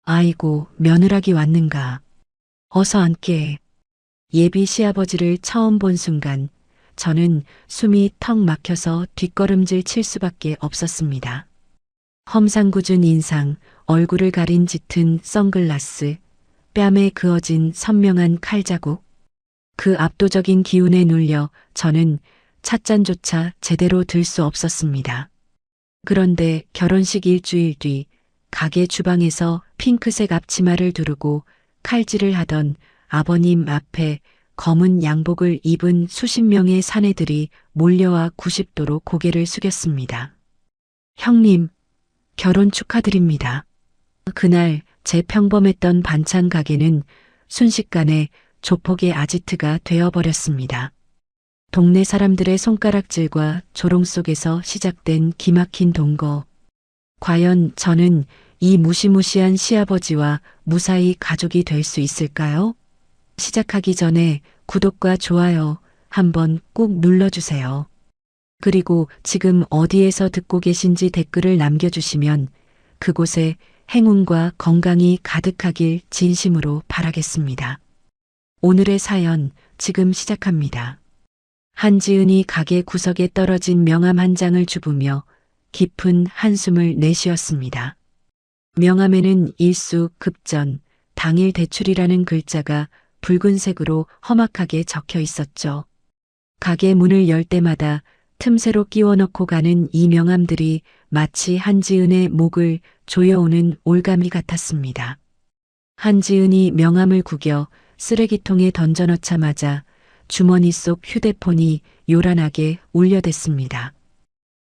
아이고, 며느라기 왔는가. 어서 앉게. 예비 시아버지를 처음 본 순간 저는 숨이 턱 막혀서 뒷걸음질 칠 수밖에 없었습니다. 험상궂은 인상, 얼굴을 가린 짙은 선글라스, 뺨에 그어진 선명한 칼자국. 그 압도적인 기운에 눌려 저는 찻잔조차 제대로 들 수 없었습니다. 그런데 결혼식 일주일 뒤 가게 주방에서 핑크색 앞치마를 두르고 칼질을 하던 아버님 앞에 검은 양복을 입은 수십 명의 사내들이 몰려와 90도로 고개를 숙였습니다. 형님, 결혼 축하드립니다. 그날 제 평범했던 반찬 가게는 순식간에 조폭의 아지트가 되어버렸습니다. 동네 사람들의 손가락질과 조롱 속에서 시작된 기막힌 동거. 과연 저는 이 무시무시한 시아버지와 무사히 가족이 될 수 있을까요? 시작하기 전에 구독과 좋아요 한번 꾹 눌러주세요. 그리고 지금 어디에서 듣고 계신지 댓글을 남겨주시면 그곳에 행운과 건강이 가득하길 진심으로 바라겠습니다. 오늘의 사연 지금 시작합니다. 한지은이 가게 구석에 떨어진 명함 한 장을 주부며 깊은 한숨을 내쉬었습니다. 명함에는 일수급전, 당일 대출이라는 글자가 붉은색으로 험악하게 적혀 있었죠. 가게 문을 열 때마다 틈새로 끼워 넣고 가는 이 명함들이 마치 한지은의 목을 조여오는 올가미 같았습니다. 한지은이 명함을 구겨 쓰레기통에 던져넣자마자 주머니 속 휴대폰이 요란하게 울려댔습니다.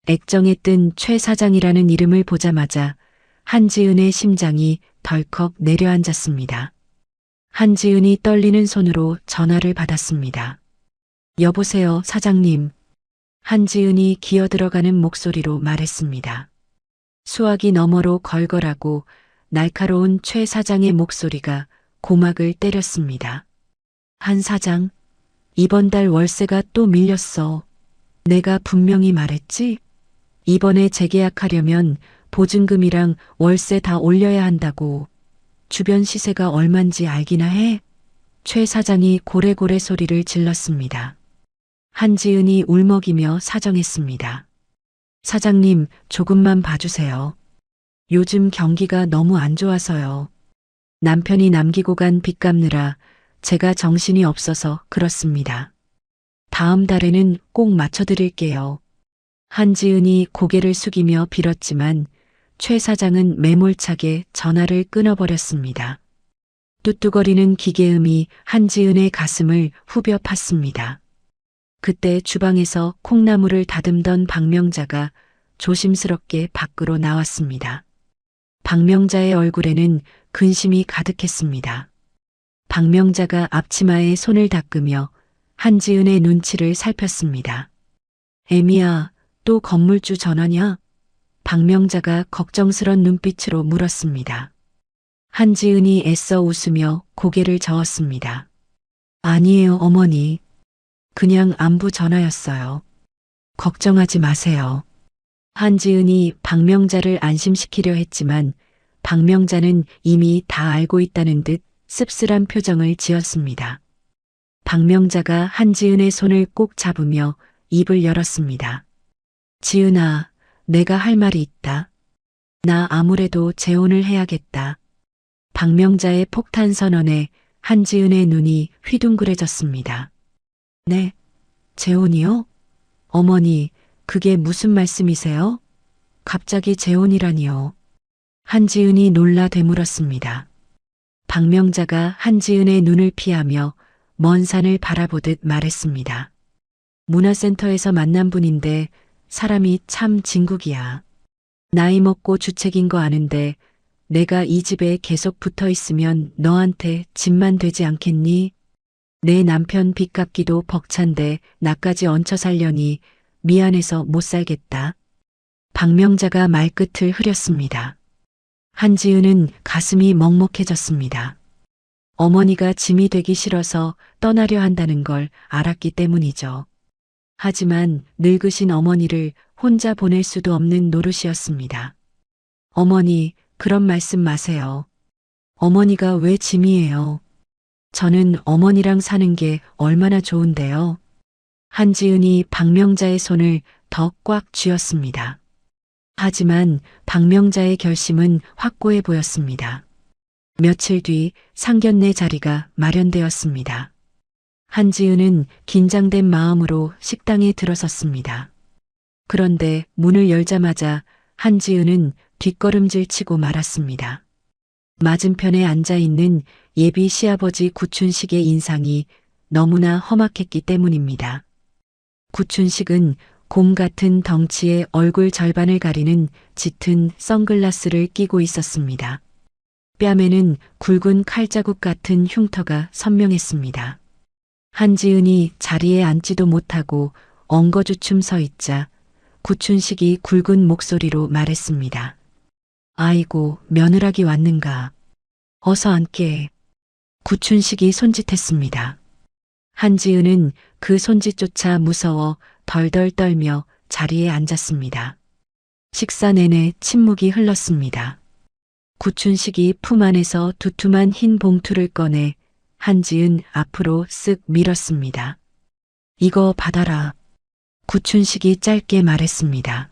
액정에 뜬 최 사장이라는 이름을 보자마자 한지은의 심장이 덜컥 내려앉았습니다. 한지은이 떨리는 손으로 전화를 받았습니다. 여보세요, 사장님. 한지은이 기어들어가는 목소리로 말했습니다. 수화기 너머로 걸걸하고 날카로운 최 사장의 목소리가 고막을 때렸습니다. 한 사장, 이번 달 월세가 또 밀렸어. 내가 분명히 말했지? 이번에 재계약하려면 보증금이랑 월세 다 올려야 한다고. 주변 시세가 얼만지 알기나 해? 최 사장이 고래고래 소리를 질렀습니다. 한지은이 울먹이며 사정했습니다. 사장님, 조금만 봐주세요. 요즘 경기가 너무 안 좋아서요. 남편이 남기고 간 빚 갚느라 제가 정신이 없어서 그렇습니다. 다음 달에는 꼭 맞춰드릴게요. 한지은이 고개를 숙이며 빌었지만 최 사장은 매몰차게 전화를 끊어버렸습니다. 뚜뚜거리는 기계음이 한지은의 가슴을 후벼 팠습니다. 그때 주방에서 콩나물을 다듬던 박명자가 조심스럽게 밖으로 나왔습니다. 박명자의 얼굴에는 근심이 가득했습니다. 박명자가 앞치마에 손을 닦으며 한지은의 눈치를 살폈습니다. 애미야, 또 건물주 전화냐? 박명자가 걱정스런 눈빛으로 물었습니다. 한지은이 애써 웃으며 고개를 저었습니다. 아니에요, 어머니. 그냥 안부 전화였어요. 걱정하지 마세요. 한지은이 박명자를 안심시키려 했지만 박명자는 이미 다 알고 있다는 듯 씁쓸한 표정을 지었습니다. 박명자가 한지은의 손을 꼭 잡으며 입을 열었습니다. 지은아, 내가 할 말이 있다. 나 아무래도 재혼을 해야겠다. 박명자의 폭탄 선언에 한지은의 눈이 휘둥그레졌습니다. 네, 재혼이요? 어머니, 그게 무슨 말씀이세요? 갑자기 재혼이라니요. 한지은이 놀라 되물었습니다. 박명자가 한지은의 눈을 피하며 먼 산을 바라보듯 말했습니다. 문화센터에서 만난 분인데 사람이 참 진국이야. 나이 먹고 주책인 거 아는데 내가 이 집에 계속 붙어 있으면 너한테 짐만 되지 않겠니? 내 남편 빚 갚기도 벅찬데 나까지 얹혀 살려니 미안해서 못 살겠다. 박명자가 말끝을 흐렸습니다. 한지은은 가슴이 먹먹해졌습니다. 어머니가 짐이 되기 싫어서 떠나려 한다는 걸 알았기 때문이죠. 하지만 늙으신 어머니를 혼자 보낼 수도 없는 노릇이었습니다. 어머니, 그런 말씀 마세요. 어머니가 왜 짐이에요? 저는 어머니랑 사는 게 얼마나 좋은데요. 한지은이 박명자의 손을 더 꽉 쥐었습니다. 하지만 박명자의 결심은 확고해 보였습니다. 며칠 뒤 상견례 자리가 마련되었습니다. 한지은은 긴장된 마음으로 식당에 들어섰습니다. 그런데 문을 열자마자 한지은은 뒷걸음질 치고 말았습니다. 맞은편에 앉아 있는 예비 시아버지 구춘식의 인상이 너무나 험악했기 때문입니다. 구춘식은 곰 같은 덩치에 얼굴 절반을 가리는 짙은 선글라스를 끼고 있었습니다. 뺨에는 굵은 칼자국 같은 흉터가 선명했습니다. 한지은이 자리에 앉지도 못하고 엉거주춤 서 있자 구춘식이 굵은 목소리로 말했습니다. 아이고, 며느라기 왔는가. 어서 앉게. 구춘식이 손짓했습니다. 한지은은 그 손짓조차 무서워 덜덜 떨며 자리에 앉았습니다. 식사 내내 침묵이 흘렀습니다. 구춘식이 품 안에서 두툼한 흰 봉투를 꺼내 한지은 앞으로 쓱 밀었습니다. 이거 받아라. 구춘식이 짧게 말했습니다.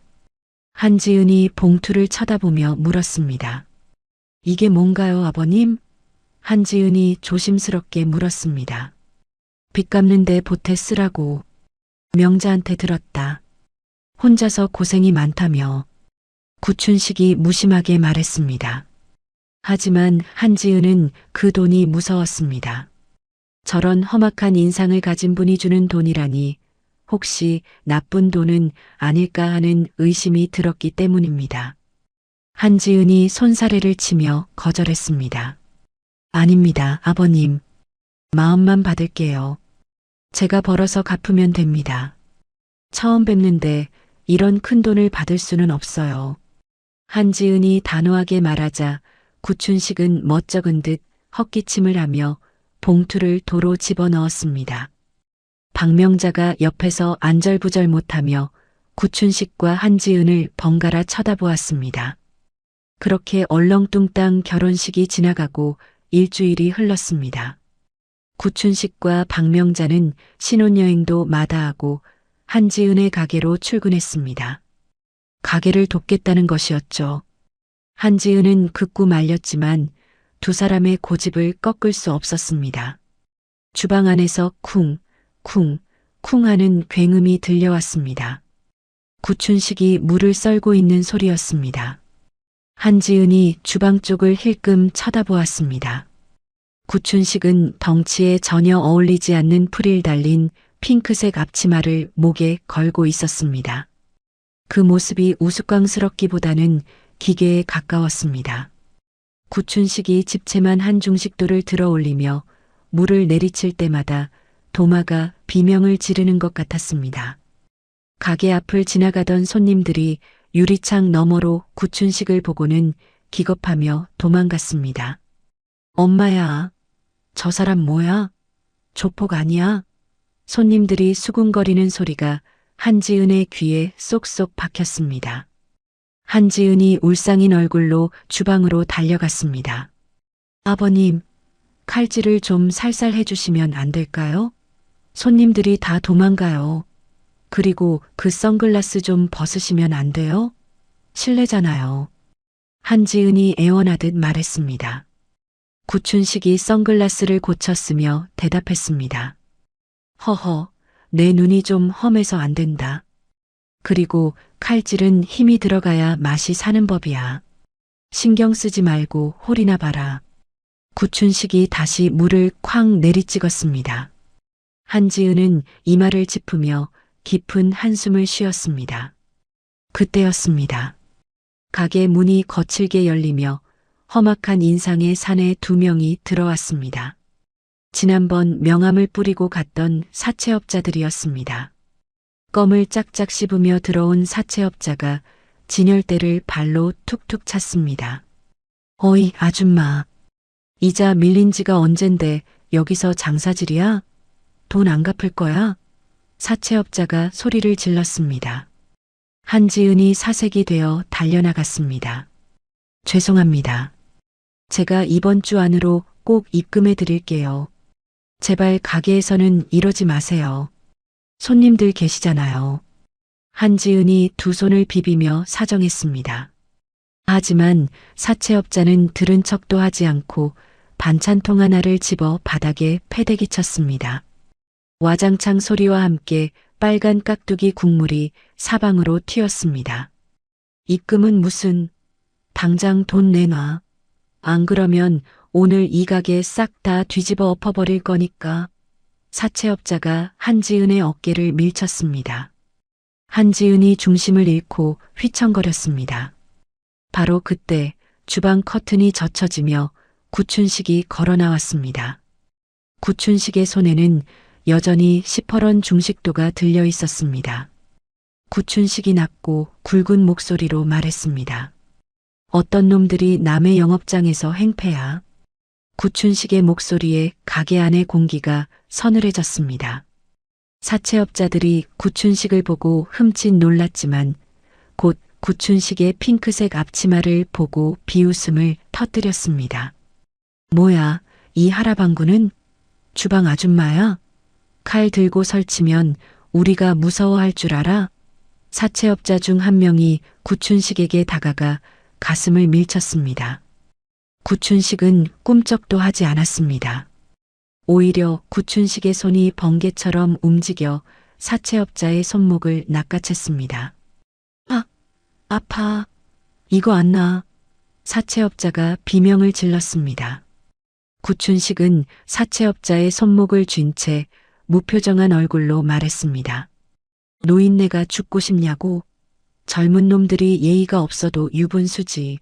한지은이 봉투를 쳐다보며 물었습니다. 이게 뭔가요, 아버님? 한지은이 조심스럽게 물었습니다. 빚 갚는데 보태 쓰라고. 명자한테 들었다. 혼자서 고생이 많다며. 구춘식이 무심하게 말했습니다. 하지만 한지은은 그 돈이 무서웠습니다. 저런 험악한 인상을 가진 분이 주는 돈이라니 혹시 나쁜 돈은 아닐까 하는 의심이 들었기 때문입니다. 한지은이 손사래를 치며 거절했습니다. 아닙니다, 아버님. 마음만 받을게요. 제가 벌어서 갚으면 됩니다. 처음 뵙는데 이런 큰 돈을 받을 수는 없어요. 한지은이 단호하게 말하자 구춘식은 멋쩍은 듯 헛기침을 하며 봉투를 도로 집어넣었습니다. 박명자가 옆에서 안절부절 못하며 구춘식과 한지은을 번갈아 쳐다보았습니다. 그렇게 얼렁뚱땅 결혼식이 지나가고 일주일이 흘렀습니다. 구춘식과 박명자는 신혼여행도 마다하고 한지은의 가게로 출근했습니다. 가게를 돕겠다는 것이었죠. 한지은은 극구 말렸지만 두 사람의 고집을 꺾을 수 없었습니다. 주방 안에서 쿵, 쿵, 쿵 하는 굉음이 들려왔습니다. 구춘식이 물을 썰고 있는 소리였습니다. 한지은이 주방 쪽을 힐끔 쳐다보았습니다. 구춘식은 덩치에 전혀 어울리지 않는 프릴 달린 핑크색 앞치마를 목에 걸고 있었습니다. 그 모습이 우스꽝스럽기보다는 기괴에 가까웠습니다. 구춘식이 집채만 한 중식도를 들어 올리며 물을 내리칠 때마다 도마가 비명을 지르는 것 같았습니다. 가게 앞을 지나가던 손님들이 유리창 너머로 구춘식을 보고는 기겁하며 도망갔습니다. 엄마야, 저 사람 뭐야? 조폭 아니야? 손님들이 수군거리는 소리가 한지은의 귀에 쏙쏙 박혔습니다. 한지은이 울상인 얼굴로 주방으로 달려갔습니다. 아버님, 칼질을 좀 살살 해주시면 안 될까요? 손님들이 다 도망가요. 그리고 그 선글라스 좀 벗으시면 안 돼요? 실례잖아요. 한지은이 애원하듯 말했습니다. 구춘식이 선글라스를 고쳤으며 대답했습니다. 허허, 내 눈이 좀 험해서 안 된다. 그리고 칼질은 힘이 들어가야 맛이 사는 법이야. 신경 쓰지 말고 홀이나 봐라. 구춘식이 다시 물을 쾅 내리찍었습니다. 한지은은 이마를 짚으며 깊은 한숨을 쉬었습니다. 그때였습니다. 가게 문이 거칠게 열리며 험악한 인상의 사내 두 명이 들어왔습니다. 지난번 명함을 뿌리고 갔던 사채업자들이었습니다. 껌을 짝짝 씹으며 들어온 사채업자가 진열대를 발로 툭툭 찼습니다. 어이, 아줌마. 이자 밀린 지가 언젠데 여기서 장사질이야? 돈 안 갚을 거야? 사채업자가 소리를 질렀습니다. 한지은이 사색이 되어 달려나갔습니다. 죄송합니다. 제가 이번 주 안으로 꼭 입금해 드릴게요. 제발 가게에서는 이러지 마세요. 손님들 계시잖아요. 한지은이 두 손을 비비며 사정했습니다. 하지만 사채업자는 들은 척도 하지 않고 반찬통 하나를 집어 바닥에 패대기 쳤습니다. 와장창 소리와 함께 빨간 깍두기 국물이 사방으로 튀었습니다. 입금은 무슨, 당장 돈 내놔. 안 그러면 오늘 이 가게 싹 다 뒤집어 엎어버릴 거니까. 사채업자가 한지은의 어깨를 밀쳤습니다. 한지은이 중심을 잃고 휘청거렸습니다. 바로 그때 주방 커튼이 젖혀지며 구춘식이 걸어 나왔습니다. 구춘식의 손에는 여전히 시퍼런 중식도가 들려 있었습니다. 구춘식이 낮고 굵은 목소리로 말했습니다. 어떤 놈들이 남의 영업장에서 행패야. 구춘식의 목소리에 가게 안의 공기가 서늘해졌습니다. 사채업자들이 구춘식을 보고 흠칫 놀랐지만 곧 구춘식의 핑크색 앞치마를 보고 비웃음을 터뜨렸습니다. 뭐야, 이 할아방구는? 주방 아줌마야? 칼 들고 설치면 우리가 무서워할 줄 알아? 사채업자 중 한 명이 구춘식에게 다가가 가슴을 밀쳤습니다. 구춘식은 꿈쩍도 하지 않았습니다. 오히려 구춘식의 손이 번개처럼 움직여 사채업자의 손목을 낚아챘습니다. 아, 아파. 이거 안 나. 사채업자가 비명을 질렀습니다. 구춘식은 사채업자의 손목을 쥔 채 무표정한 얼굴로 말했습니다. 노인네가 죽고 싶냐고? 젊은 놈들이 예의가 없어도 유분수지.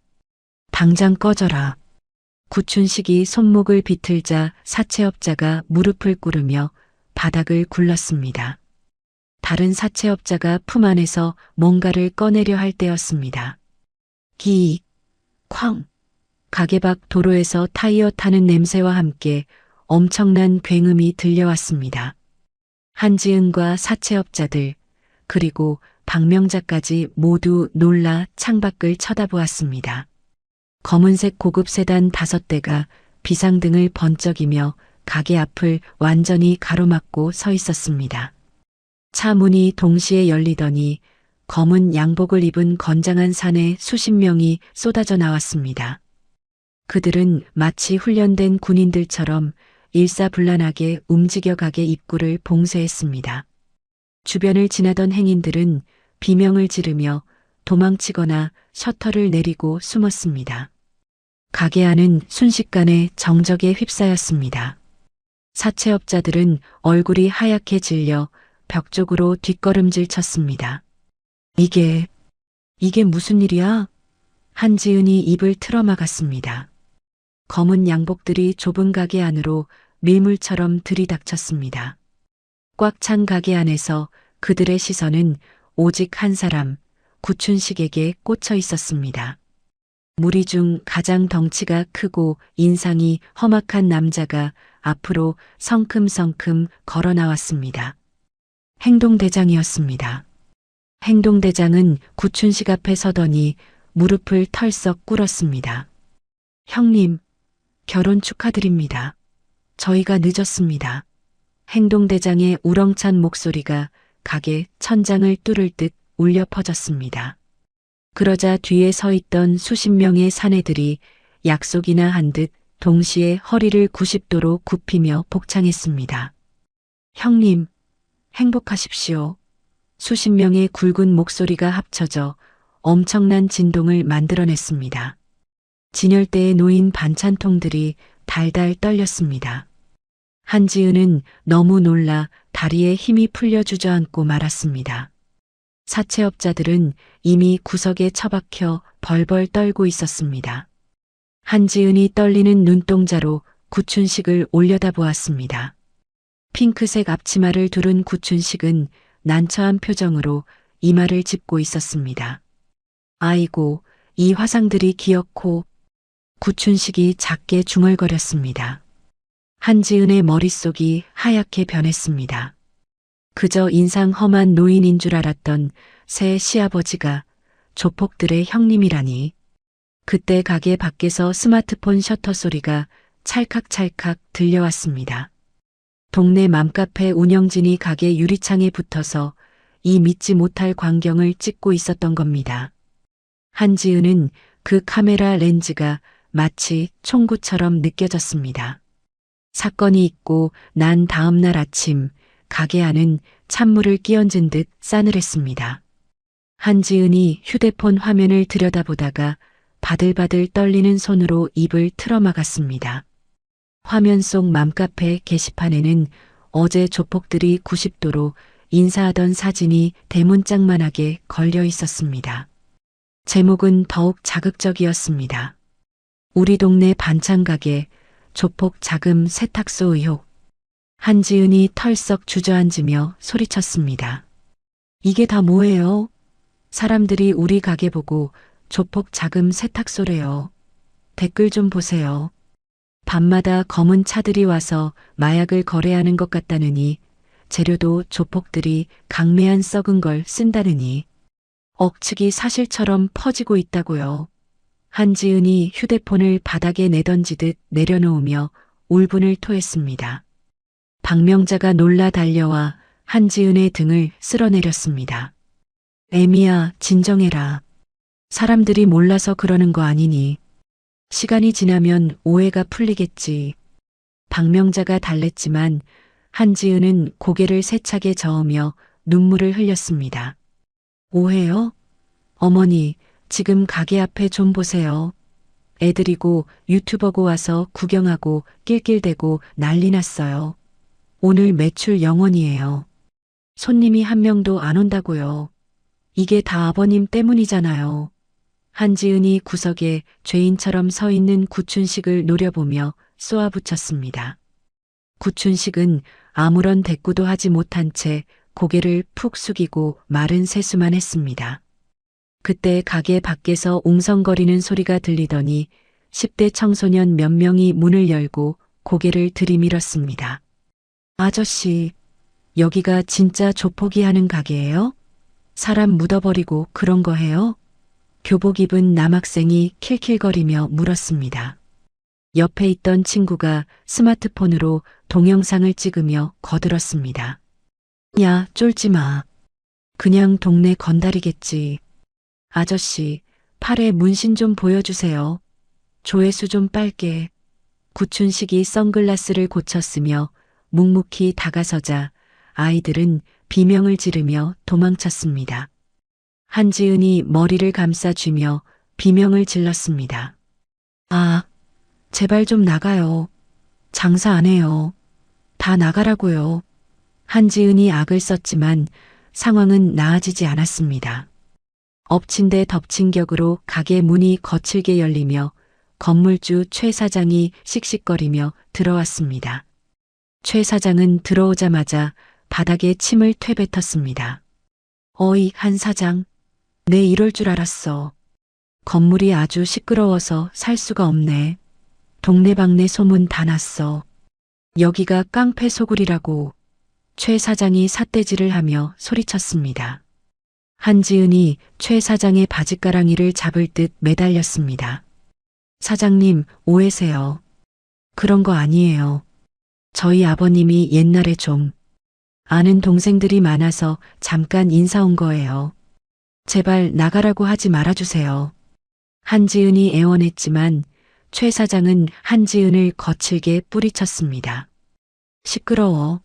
당장 꺼져라. 구춘식이 손목을 비틀자 사채업자가 무릎을 꿇으며 바닥을 굴렀습니다. 다른 사채업자가 품 안에서 뭔가를 꺼내려 할 때였습니다. 기, 쾅. 가게 밖 도로에서 타이어 타는 냄새와 함께 엄청난 굉음이 들려왔습니다. 한지은과 사채업자들, 그리고 박명자까지 모두 놀라 창밖을 쳐다보았습니다. 검은색 고급 세단 5대가 비상등을 번쩍이며 가게 앞을 완전히 가로막고 서 있었습니다. 차 문이 동시에 열리더니 검은 양복을 입은 건장한 사내 수십 명이 쏟아져 나왔습니다. 그들은 마치 훈련된 군인들처럼 일사불란하게 움직여 가게 입구를 봉쇄했습니다. 주변을 지나던 행인들은 비명을 지르며 도망치거나 셔터를 내리고 숨었습니다. 가게 안은 순식간에 정적에 휩싸였습니다. 사채업자들은 얼굴이 하얗게 질려 벽 쪽으로 뒷걸음질 쳤습니다. 이게 무슨 일이야? 한지은이 입을 틀어막았습니다. 검은 양복들이 좁은 가게 안으로 밀물처럼 들이닥쳤습니다. 꽉 찬 가게 안에서 그들의 시선은 오직 한 사람, 구춘식에게 꽂혀 있었습니다. 무리 중 가장 덩치가 크고 인상이 험악한 남자가 앞으로 성큼성큼 걸어 나왔습니다. 행동대장이었습니다. 행동대장은 구춘식 앞에 서더니 무릎을 털썩 꿇었습니다. 형님, 결혼 축하드립니다. 저희가 늦었습니다. 행동대장의 우렁찬 목소리가 가게 천장을 뚫을 듯 울려 퍼졌습니다. 그러자 뒤에 서 있던 수십 명의 사내들이 약속이나 한 듯 동시에 허리를 90도로 굽히며 복창했습니다. 형님, 행복하십시오. 수십 명의 굵은 목소리가 합쳐져 엄청난 진동을 만들어냈습니다. 진열대에 놓인 반찬통들이 달달 떨렸습니다. 한지은은 너무 놀라 다리에 힘이 풀려 주저앉고 말았습니다. 사채업자들은 이미 구석에 처박혀 벌벌 떨고 있었습니다. 한지은이 떨리는 눈동자로 구춘식을 올려다보았습니다. 핑크색 앞치마를 두른 구춘식은 난처한 표정으로 이마를 짚고 있었습니다. 아이고, 이 화상들이 기어코. 구춘식이 작게 중얼거렸습니다. 한지은의 머릿속이 하얗게 변했습니다. 그저 인상 험한 노인인 줄 알았던 새 시아버지가 조폭들의 형님이라니. 그때 가게 밖에서 스마트폰 셔터 소리가 찰칵찰칵 들려왔습니다. 동네 맘카페 운영진이 가게 유리창에 붙어서 이 믿지 못할 광경을 찍고 있었던 겁니다. 한지은은 그 카메라 렌즈가 마치 총구처럼 느껴졌습니다. 사건이 있고 난 다음 날 아침 가게 안은 찬물을 끼얹은 듯 싸늘했습니다. 한지은이 휴대폰 화면을 들여다보다가 바들바들 떨리는 손으로 입을 틀어막았습니다. 화면 속 맘카페 게시판에는 어제 조폭들이 90도로 인사하던 사진이 대문짝만하게 걸려 있었습니다. 제목은 더욱 자극적이었습니다. 우리 동네 반찬 가게 조폭 자금 세탁소 의혹. 한지은이 털썩 주저앉으며 소리쳤습니다. 이게 다 뭐예요? 사람들이 우리 가게 보고 조폭 자금 세탁소래요. 댓글 좀 보세요. 밤마다 검은 차들이 와서 마약을 거래하는 것 같다느니 재료도 조폭들이 강매한 썩은 걸 쓴다느니 억측이 사실처럼 퍼지고 있다고요. 한지은이 휴대폰을 바닥에 내던지듯 내려놓으며 울분을 토했습니다. 박명자가 놀라 달려와 한지은의 등을 쓸어내렸습니다. 애미야, 진정해라. 사람들이 몰라서 그러는 거 아니니. 시간이 지나면 오해가 풀리겠지. 박명자가 달랬지만 한지은은 고개를 세차게 저으며 눈물을 흘렸습니다. 오해요? 어머니, 지금 가게 앞에 좀 보세요. 애들이고 유튜버고 와서 구경하고 낄낄대고 난리 났어요. 오늘 매출 0원이에요. 손님이 한 명도 안 온다고요. 이게 다 아버님 때문이잖아요. 한지은이 구석에 죄인처럼 서 있는 구춘식을 노려보며 쏘아붙였습니다. 구춘식은 아무런 대꾸도 하지 못한 채 고개를 푹 숙이고 마른 세수만 했습니다. 그때 가게 밖에서 웅성거리는 소리가 들리더니 10대 청소년 몇 명이 문을 열고 고개를 들이밀었습니다. 아저씨, 여기가 진짜 조폭이 하는 가게예요? 사람 묻어버리고 그런 거 해요? 교복 입은 남학생이 킬킬거리며 물었습니다. 옆에 있던 친구가 스마트폰으로 동영상을 찍으며 거들었습니다. 야, 쫄지 마. 그냥 동네 건달이겠지. 아저씨, 팔에 문신 좀 보여주세요. 조회수 좀 빨게. 구춘식이 선글라스를 고쳤으며 묵묵히 다가서자 아이들은 비명을 지르며 도망쳤습니다. 한지은이 머리를 감싸쥐며 비명을 질렀습니다. 아, 제발 좀 나가요. 장사 안 해요. 다 나가라고요. 한지은이 악을 썼지만 상황은 나아지지 않았습니다. 엎친 데 덮친 격으로 가게 문이 거칠게 열리며 건물주 최 사장이 씩씩거리며 들어왔습니다. 최 사장은 들어오자마자 바닥에 침을 퇴뱉었습니다. 어이, 한 사장. 내 이럴 줄 알았어. 건물이 아주 시끄러워서 살 수가 없네. 동네방네 소문 다 났어. 여기가 깡패 소굴이라고. 최 사장이 삿대질을 하며 소리쳤습니다. 한지은이 최 사장의 바지가랑이를 잡을 듯 매달렸습니다. 사장님, 오해세요. 그런 거 아니에요. 저희 아버님이 옛날에 좀 아는 동생들이 많아서 잠깐 인사 온 거예요. 제발 나가라고 하지 말아주세요. 한지은이 애원했지만 최 사장은 한지은을 거칠게 뿌리쳤습니다. 시끄러워.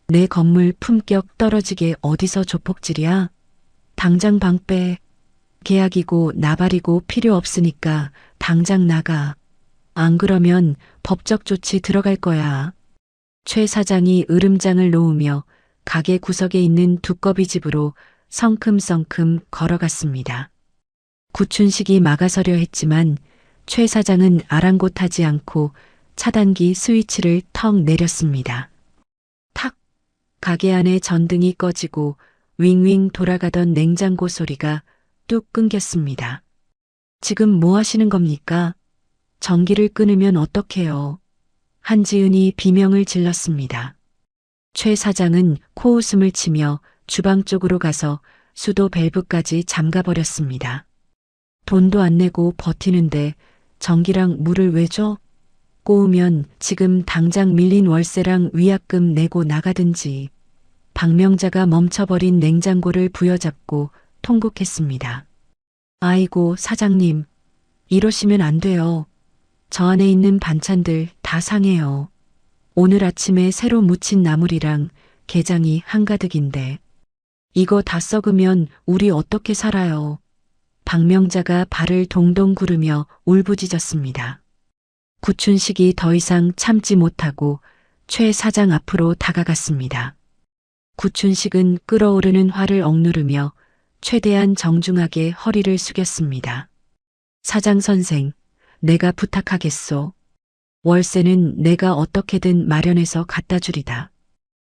내 건물 품격 떨어지게 어디서 조폭질이야? 당장 방 빼. 계약이고 나발이고 필요 없으니까 당장 나가. 안 그러면 법적 조치 들어갈 거야. 최 사장이 으름장을 놓으며 가게 구석에 있는 두꺼비 집으로 성큼성큼 걸어갔습니다. 구춘식이 막아서려 했지만 최 사장은 아랑곳하지 않고 차단기 스위치를 턱 내렸습니다. 탁! 가게 안에 전등이 꺼지고 윙윙 돌아가던 냉장고 소리가 뚝 끊겼습니다. 지금 뭐 하시는 겁니까? 전기를 끊으면 어떡해요? 한지은이 비명을 질렀습니다. 최 사장은 코웃음을 치며 주방 쪽으로 가서 수도 밸브까지 잠가버렸습니다. 돈도 안 내고 버티는데 전기랑 물을 왜 줘? 꼬우면 지금 당장 밀린 월세랑 위약금 내고 나가든지. 박명자가 멈춰버린 냉장고를 부여잡고 통곡했습니다. 아이고, 사장님. 이러시면 안 돼요. 저 안에 있는 반찬들 다 상해요. 오늘 아침에 새로 무친 나물이랑 게장이 한가득인데. 이거 다 썩으면 우리 어떻게 살아요? 박명자가 발을 동동 구르며 울부짖었습니다. 구춘식이 더 이상 참지 못하고 최 사장 앞으로 다가갔습니다. 구춘식은 끓어오르는 화를 억누르며 최대한 정중하게 허리를 숙였습니다. 사장 선생, 내가 부탁하겠소. 월세는 내가 어떻게든 마련해서 갖다 주리다.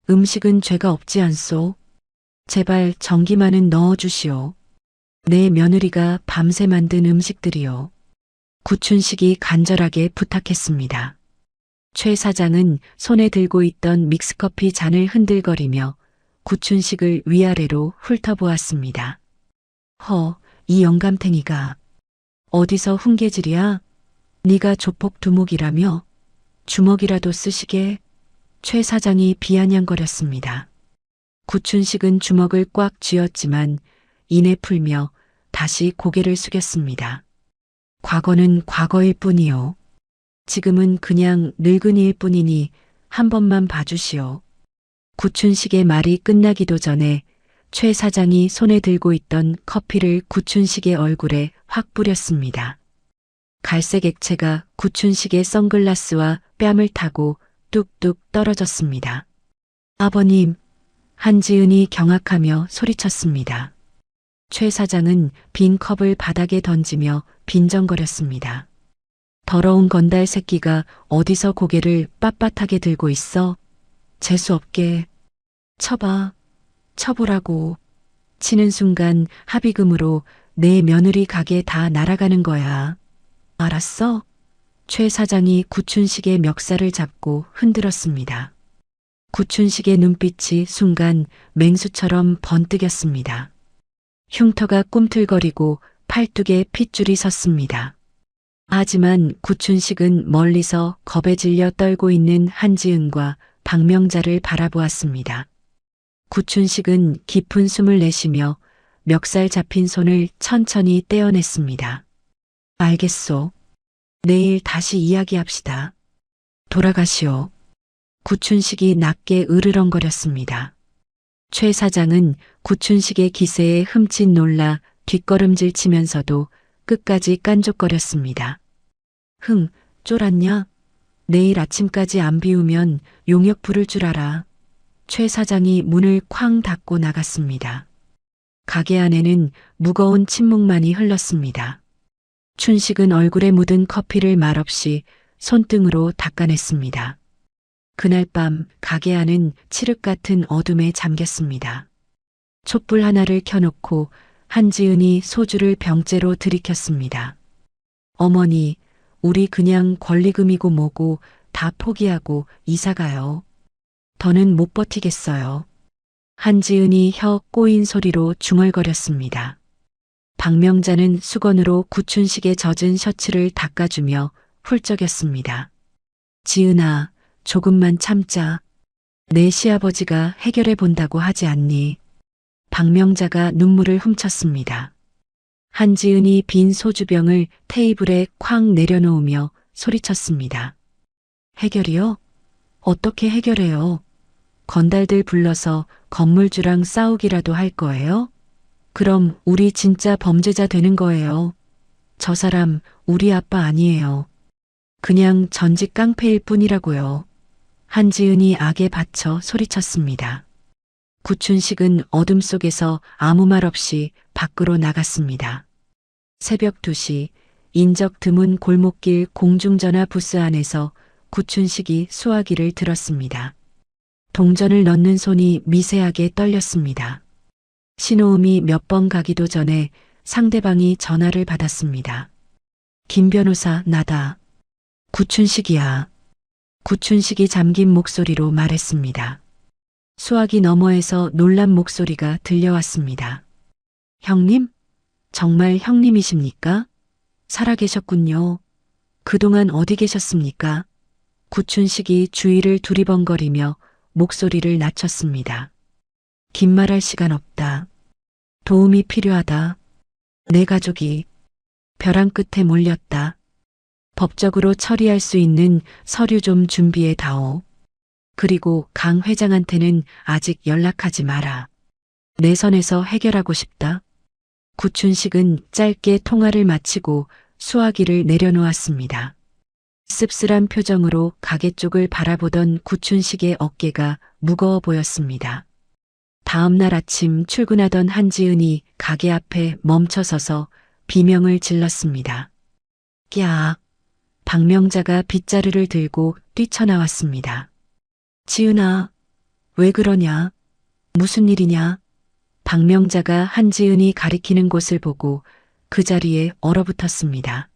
음식은 죄가 없지 않소. 제발 전기만은 넣어주시오. 내 며느리가 밤새 만든 음식들이요. 구춘식이 간절하게 부탁했습니다. 최 사장은 손에 들고 있던 믹스커피 잔을 흔들거리며 구춘식을 위아래로 훑어보았습니다. 이 영감탱이가 어디서 훈계질이야? 네가 조폭 두목이라며? 주먹이라도 쓰시게? 최 사장이 비아냥거렸습니다. 구춘식은 주먹을 꽉 쥐었지만 이내 풀며 다시 고개를 숙였습니다. 과거는 과거일 뿐이요. 지금은 그냥 늙은이일 뿐이니 한 번만 봐주시오. 구춘식의 말이 끝나기도 전에 최 사장이 손에 들고 있던 커피를 구춘식의 얼굴에 확 뿌렸습니다. 갈색 액체가 구춘식의 선글라스와 뺨을 타고 뚝뚝 떨어졌습니다. 아버님, 한지은이 경악하며 소리쳤습니다. 최 사장은 빈 컵을 바닥에 던지며 빈정거렸습니다. 더러운 건달 새끼가 어디서 고개를 빳빳하게 들고 있어? 재수없게. 쳐봐. 쳐보라고. 치는 순간 합의금으로 내 며느리 가게 다 날아가는 거야. 알았어? 최 사장이 구춘식의 멱살을 잡고 흔들었습니다. 구춘식의 눈빛이 순간 맹수처럼 번뜩였습니다. 흉터가 꿈틀거리고 팔뚝에 핏줄이 섰습니다. 하지만 구춘식은 멀리서 겁에 질려 떨고 있는 한지은과 박명자를 바라보았습니다. 구춘식은 깊은 숨을 내쉬며 멱살 잡힌 손을 천천히 떼어냈습니다. 알겠소. 내일 다시 이야기합시다. 돌아가시오. 구춘식이 낮게 으르렁거렸습니다. 최 사장은 구춘식의 기세에 흠칫 놀라 뒷걸음질 치면서도 끝까지 깐족거렸습니다. 쫄았냐? 내일 아침까지 안 비우면 용역 부를 줄 알아. 최 사장이 문을 쾅 닫고 나갔습니다. 가게 안에는 무거운 침묵만이 흘렀습니다. 춘식은 얼굴에 묻은 커피를 말없이 손등으로 닦아냈습니다. 그날 밤 가게 안은 칠흑 같은 어둠에 잠겼습니다. 촛불 하나를 켜놓고 한지은이 소주를 병째로 들이켰습니다. 어머니, 우리 그냥 권리금이고 뭐고 다 포기하고 이사가요. 더는 못 버티겠어요. 한지은이 혀 꼬인 소리로 중얼거렸습니다. 박명자는 수건으로 구춘식의 젖은 셔츠를 닦아주며 훌쩍였습니다. 지은아, 조금만 참자. 내 시아버지가 해결해 본다고 하지 않니? 박명자가 눈물을 훔쳤습니다. 한지은이 빈 소주병을 테이블에 쾅 내려놓으며 소리쳤습니다. 해결이요? 어떻게 해결해요? 건달들 불러서 건물주랑 싸우기라도 할 거예요? 그럼 우리 진짜 범죄자 되는 거예요. 저 사람 우리 아빠 아니에요. 그냥 전직 깡패일 뿐이라고요. 한지은이 악에 받쳐 소리쳤습니다. 구춘식은 어둠 속에서 아무 말 없이 밖으로 나갔습니다. 새벽 2시 인적 드문 골목길 공중전화 부스 안에서 구춘식이 수화기를 들었습니다. 동전을 넣는 손이 미세하게 떨렸습니다. 신호음이 몇 번 가기도 전에 상대방이 전화를 받았습니다. 김 변호사, 나다. 구춘식이야. 구춘식이 잠긴 목소리로 말했습니다. 수화기 너머에서 놀란 목소리가 들려왔습니다. 형님? 정말 형님이십니까? 살아계셨군요. 그동안 어디 계셨습니까? 구춘식이 주위를 두리번거리며 목소리를 낮췄습니다. 긴 말할 시간 없다. 도움이 필요하다. 내 가족이 벼랑 끝에 몰렸다. 법적으로 처리할 수 있는 서류 좀 준비해 다오. 그리고 강 회장한테는 아직 연락하지 마라. 내 선에서 해결하고 싶다. 구춘식은 짧게 통화를 마치고 수화기를 내려놓았습니다. 씁쓸한 표정으로 가게 쪽을 바라보던 구춘식의 어깨가 무거워 보였습니다. 다음 날 아침 출근하던 한지은이 가게 앞에 멈춰서서 비명을 질렀습니다. 야! 박명자가 빗자루를 들고 뛰쳐나왔습니다. 지은아, 왜 그러냐? 무슨 일이냐? 박명자가 한지은이 가리키는 곳을 보고 그 자리에 얼어붙었습니다.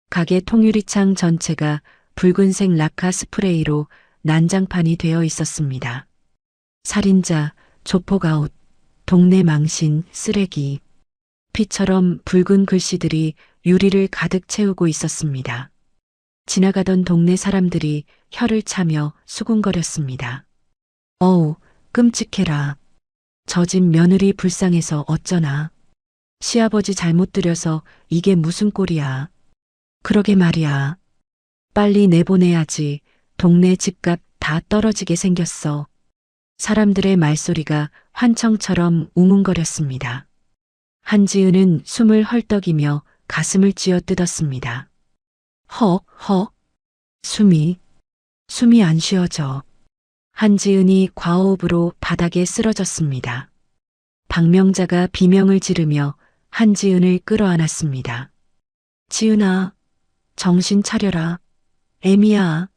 가게 통유리창 전체가 붉은색 라카 스프레이로 난장판이 되어 있었습니다. 살인자, 조폭아웃, 동네 망신, 쓰레기. 피처럼 붉은 글씨들이 유리를 가득 채우고 있었습니다. 지나가던 동네 사람들이 혀를 차며 수군거렸습니다. 어우, 끔찍해라. 저 집 며느리 불쌍해서 어쩌나. 시아버지 잘못 들여서 이게 무슨 꼴이야. 그러게 말이야. 빨리 내보내야지. 동네 집값 다 떨어지게 생겼어. 사람들의 말소리가 환청처럼 웅웅거렸습니다. 한지은은 숨을 헐떡이며 가슴을 쥐어뜯었습니다. 헉. 숨이 안 쉬어져. 한지은이 과호흡으로 바닥에 쓰러졌습니다. 박명자가 비명을 지르며 한지은을 끌어안았습니다. 지은아, 정신 차려라. 애미야.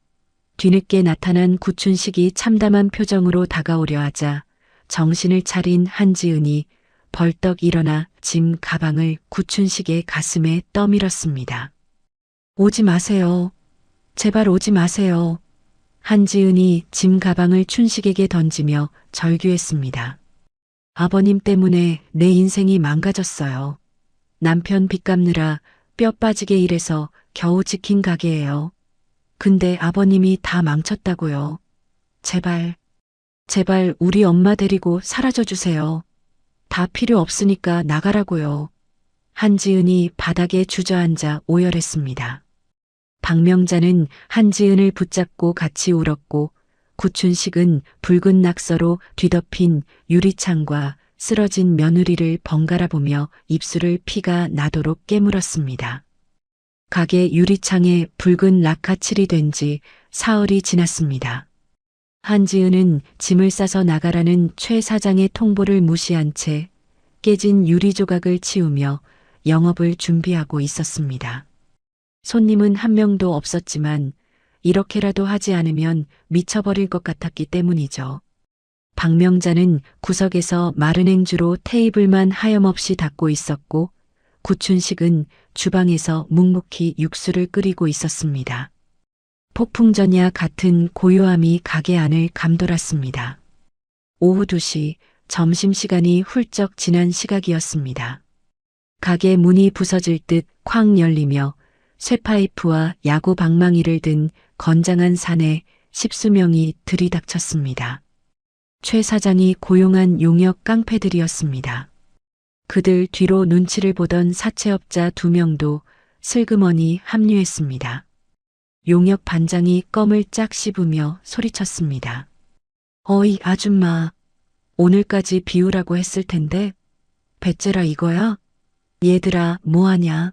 뒤늦게 나타난 구춘식이 참담한 표정으로 다가오려 하자 정신을 차린 한지은이 벌떡 일어나 짐 가방을 구춘식의 가슴에 떠밀었습니다. 오지 마세요. 제발 오지 마세요. 한지은이 짐 가방을 춘식에게 던지며 절규했습니다. 아버님 때문에 내 인생이 망가졌어요. 남편 빚 갚느라 뼈 빠지게 일해서 겨우 지킨 가게예요. 근데 아버님이 다 망쳤다고요. 제발 우리 엄마 데리고 사라져 주세요. 다 필요 없으니까 나가라고요. 한지은이 바닥에 주저앉아 오열했습니다. 박명자는 한지은을 붙잡고 같이 울었고 구춘식은 붉은 낙서로 뒤덮인 유리창과 쓰러진 며느리를 번갈아 보며 입술을 피가 나도록 깨물었습니다. 가게 유리창에 붉은 라카칠이 된 지 사흘이 지났습니다. 한지은은 짐을 싸서 나가라는 최 사장의 통보를 무시한 채 깨진 유리 조각을 치우며 영업을 준비하고 있었습니다. 손님은 한 명도 없었지만 이렇게라도 하지 않으면 미쳐버릴 것 같았기 때문이죠. 박명자는 구석에서 마른 행주로 테이블만 하염없이 닦고 있었고 구춘식은 주방에서 묵묵히 육수를 끓이고 있었습니다. 폭풍전야 같은 고요함이 가게 안을 감돌았습니다. 오후 2시 점심시간이 훌쩍 지난 시각이었습니다. 가게 문이 부서질 듯 쾅 열리며 쇠파이프와 야구 방망이를 든 건장한 사내 10수명이 들이닥쳤습니다. 최 사장이 고용한 용역 깡패들이었습니다. 그들 뒤로 눈치를 보던 사채업자 2명도 슬그머니 합류했습니다. 용역 반장이 껌을 짝 씹으며 소리쳤습니다. 어이 아줌마, 오늘까지 비우라고 했을 텐데 배째라 이거야? 얘들아 뭐하냐?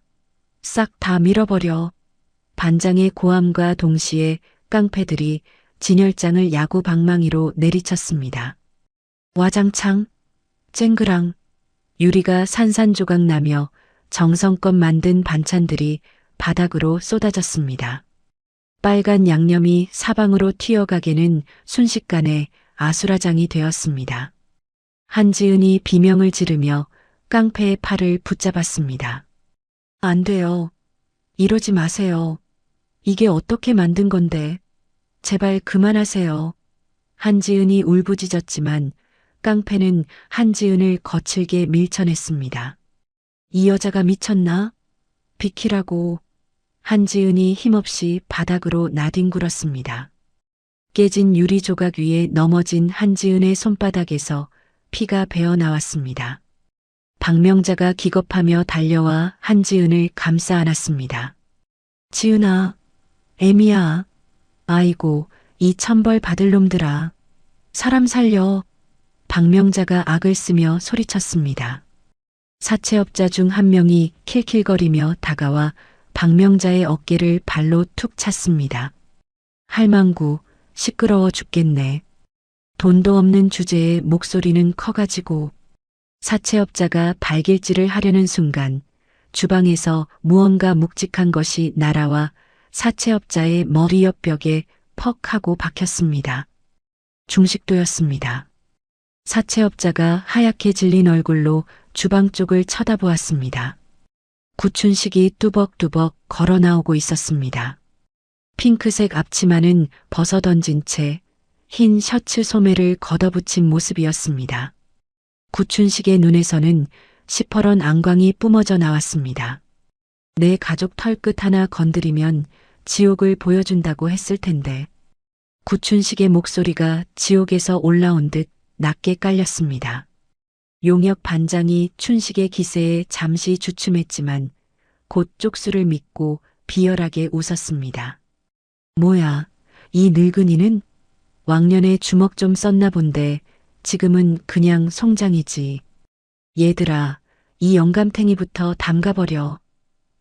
싹 다 밀어버려. 반장의 고함과 동시에 깡패들이 진열장을 야구 방망이로 내리쳤습니다. 와장창, 쨍그랑, 유리가 산산조각 나며 정성껏 만든 반찬들이 바닥으로 쏟아졌습니다. 빨간 양념이 사방으로 튀어가게는 순식간에 아수라장이 되었습니다. 한지은이 비명을 지르며 깡패의 팔을 붙잡았습니다. 안 돼요. 이러지 마세요. 이게 어떻게 만든 건데. 제발 그만하세요. 한지은이 울부짖었지만 깡패는 한지은을 거칠게 밀쳐냈습니다. 이 여자가 미쳤나? 비키라고. 한지은이 힘없이 바닥으로 나뒹굴었습니다. 깨진 유리 조각 위에 넘어진 한지은의 손바닥에서 피가 배어 나왔습니다. 박명자가 기겁하며 달려와 한지은을 감싸 안았습니다. 지은아, 애미야. 아이고, 이 천벌 받을 놈들아. 사람 살려. 박명자가 악을 쓰며 소리쳤습니다. 사채업자 중 한 명이 킬킬거리며 다가와 박명자의 어깨를 발로 툭 찼습니다. 할망구, 시끄러워 죽겠네. 돈도 없는 주제에 목소리는 커가지고. 사채업자가 발길질을 하려는 순간 주방에서 무언가 묵직한 것이 날아와 사채업자의 머리 옆 벽에 퍽 하고 박혔습니다. 중식도였습니다. 사채업자가 하얗게 질린 얼굴로 주방 쪽을 쳐다보았습니다. 구춘식이 뚜벅뚜벅 걸어 나오고 있었습니다. 핑크색 앞치마는 벗어던진 채 흰 셔츠 소매를 걷어붙인 모습이었습니다. 구춘식의 눈에서는 시퍼런 안광이 뿜어져 나왔습니다. 내 가족 털끝 하나 건드리면 지옥을 보여준다고 했을 텐데. 구춘식의 목소리가 지옥에서 올라온 듯 낮게 깔렸습니다. 용역 반장이 춘식의 기세에 잠시 주춤했지만 곧 쪽수를 믿고 비열하게 웃었습니다. 뭐야, 이 늙은이는? 왕년에 주먹 좀 썼나 본데 지금은 그냥 송장이지. 얘들아, 이 영감탱이부터 담가버려.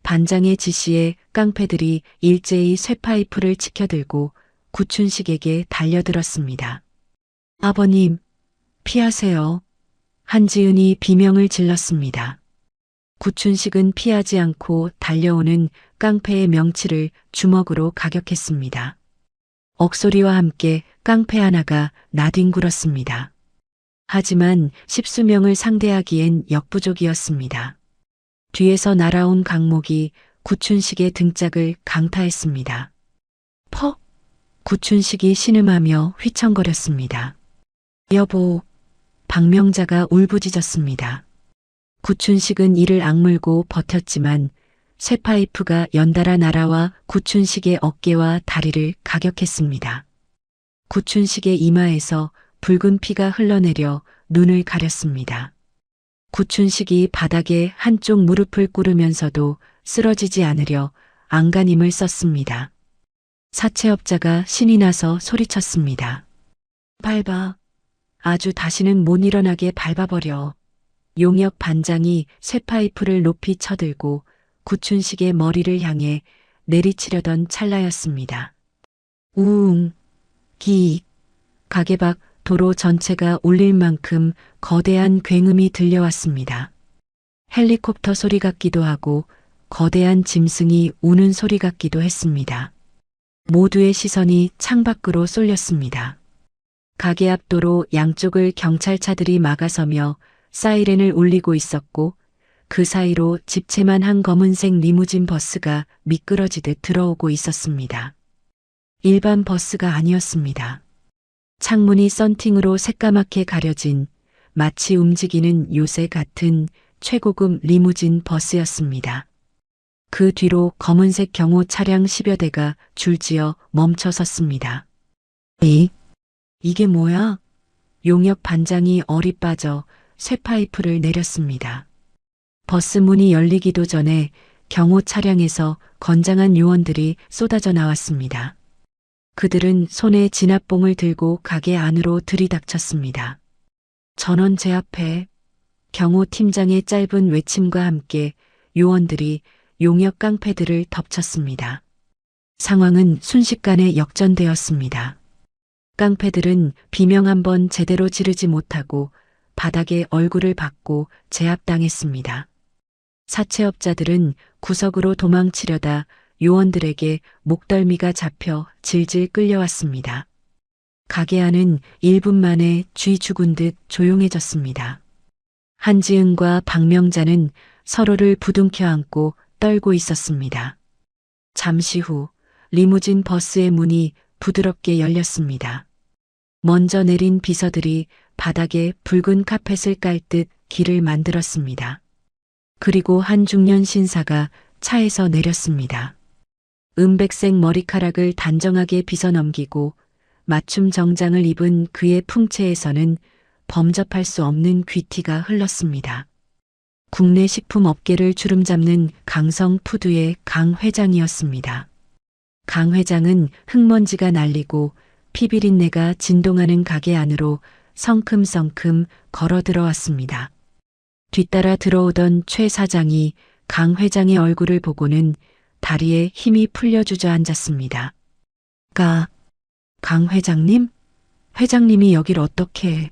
반장의 지시에 깡패들이 일제히 쇠파이프를 치켜들고 구춘식에게 달려들었습니다. 아버님, 피하세요. 한지은이 비명을 질렀습니다. 구춘식은 피하지 않고 달려오는 깡패의 명치를 주먹으로 가격했습니다. 억소리와 함께 깡패 하나가 나뒹굴었습니다. 하지만 십수명을 상대하기엔 역부족이었습니다. 뒤에서 날아온 강목이 구춘식의 등짝을 강타했습니다. 퍽! 구춘식이 신음하며 휘청거렸습니다. 여보, 박명자가 울부짖었습니다. 구춘식은 이를 악물고 버텼지만 쇠파이프가 연달아 날아와 구춘식의 어깨와 다리를 가격했습니다. 구춘식의 이마에서 붉은 피가 흘러내려 눈을 가렸습니다. 구춘식이 바닥에 한쪽 무릎을 꿇으면서도 쓰러지지 않으려 안간힘을 썼습니다. 사채업자가 신이 나서 소리쳤습니다. 밟아. 아주 다시는 못 일어나게 밟아버려. 용역 반장이 쇠파이프를 높이 쳐들고 구춘식의 머리를 향해 내리치려던 찰나였습니다. 우웅, 기익, 가게 밖 도로 전체가 울릴 만큼 거대한 굉음이 들려왔습니다. 헬리콥터 소리 같기도 하고 거대한 짐승이 우는 소리 같기도 했습니다. 모두의 시선이 창밖으로 쏠렸습니다. 가게 앞 도로 양쪽을 경찰차들이 막아서며 사이렌을 울리고 있었고 그 사이로 집채만 한 검은색 리무진 버스가 미끄러지듯 들어오고 있었습니다. 일반 버스가 아니었습니다. 창문이 썬팅으로 새까맣게 가려진 마치 움직이는 요새 같은 최고급 리무진 버스였습니다. 그 뒤로 검은색 경호 차량 10여 대가 줄지어 멈춰 섰습니다. 이게 뭐야? 용역 반장이 얼이 빠져 쇠파이프를 내렸습니다. 버스 문이 열리기도 전에 경호 차량에서 건장한 요원들이 쏟아져 나왔습니다. 그들은 손에 진압봉을 들고 가게 안으로 들이닥쳤습니다. 전원 제 앞에. 경호 팀장의 짧은 외침과 함께 요원들이 용역 깡패들을 덮쳤습니다. 상황은 순식간에 역전되었습니다. 깡패들은 비명 한 번 제대로 지르지 못하고 바닥에 얼굴을 박고 제압당했습니다. 사채업자들은 구석으로 도망치려다 요원들에게 목덜미가 잡혀 질질 끌려왔습니다. 가게 안은 1분 만에 쥐 죽은 듯 조용해졌습니다. 한지은과 박명자는 서로를 부둥켜 안고 떨고 있었습니다. 잠시 후 리무진 버스의 문이 부드럽게 열렸습니다. 먼저 내린 비서들이 바닥에 붉은 카펫을 깔 듯 길을 만들었습니다. 그리고 한 중년 신사가 차에서 내렸습니다. 은백색 머리카락을 단정하게 빗어넘기고 맞춤 정장을 입은 그의 풍채에서는 범접할 수 없는 귀티가 흘렀습니다. 국내 식품 업계를 주름잡는 강성 푸드의 강 회장이었습니다. 강 회장은 흙먼지가 날리고 피비린내가 진동하는 가게 안으로 성큼성큼 걸어 들어왔습니다. 뒤따라 들어오던 최 사장이 강 회장의 얼굴을 보고는 다리에 힘이 풀려 주저앉았습니다. 강 회장님? 회장님이 여길 어떻게?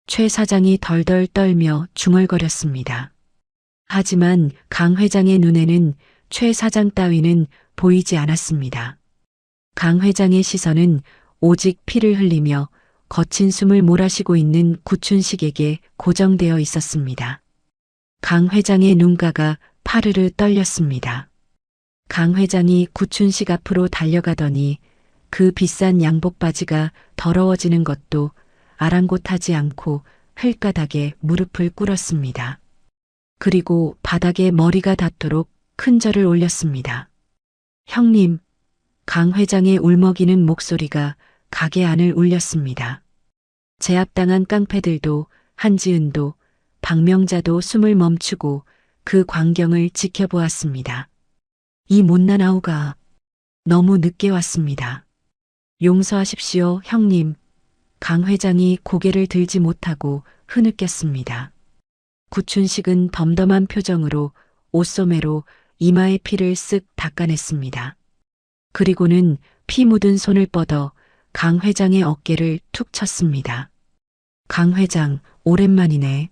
최 사장이 덜덜 떨며 중얼거렸습니다. 하지만 강 회장의 눈에는 최 사장 따위는 보이지 않았습니다. 강 회장의 시선은 오직 피를 흘리며 거친 숨을 몰아쉬고 있는 구춘식에게 고정되어 있었습니다. 강 회장의 눈가가 파르르 떨렸습니다. 강 회장이 구춘식 앞으로 달려가더니 그 비싼 양복 바지가 더러워지는 것도 아랑곳하지 않고 흙가닥에 무릎을 꿇었습니다. 그리고 바닥에 머리가 닿도록 큰 절을 올렸습니다. 형님, 강 회장의 울먹이는 목소리가 가게 안을 울렸습니다. 제압당한 깡패들도 한지은도 박명자도 숨을 멈추고 그 광경을 지켜보았습니다. 이 못난 아우가 너무 늦게 왔습니다. 용서하십시오, 형님. 강 회장이 고개를 들지 못하고 흐느꼈습니다. 구춘식은 덤덤한 표정으로 옷소매로 이마의 피를 쓱 닦아냈습니다. 그리고는 피 묻은 손을 뻗어 강 회장의 어깨를 툭 쳤습니다. 강 회장, 오랜만이네.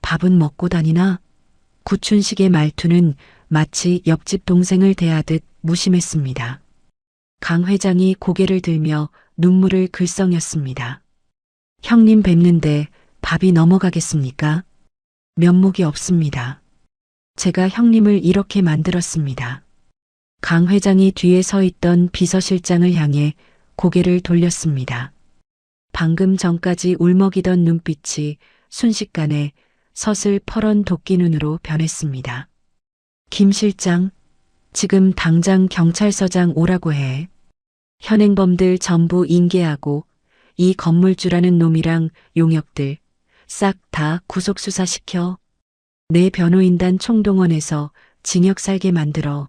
밥은 먹고 다니나? 구춘식의 말투는 마치 옆집 동생을 대하듯 무심했습니다. 강 회장이 고개를 들며 눈물을 글썽였습니다. 형님 뵙는데 밥이 넘어가겠습니까? 면목이 없습니다. 제가 형님을 이렇게 만들었습니다. 강 회장이 뒤에 서 있던 비서실장을 향해 고개를 돌렸습니다. 방금 전까지 울먹이던 눈빛이 순식간에 서슬퍼런 도끼 눈으로 변했습니다. 김 실장, 지금 당장 경찰서장 오라고 해. 현행범들 전부 인계하고 이 건물주라는 놈이랑 용역들 싹 다 구속수사시켜. 내 변호인단 총동원해서 징역 살게 만들어.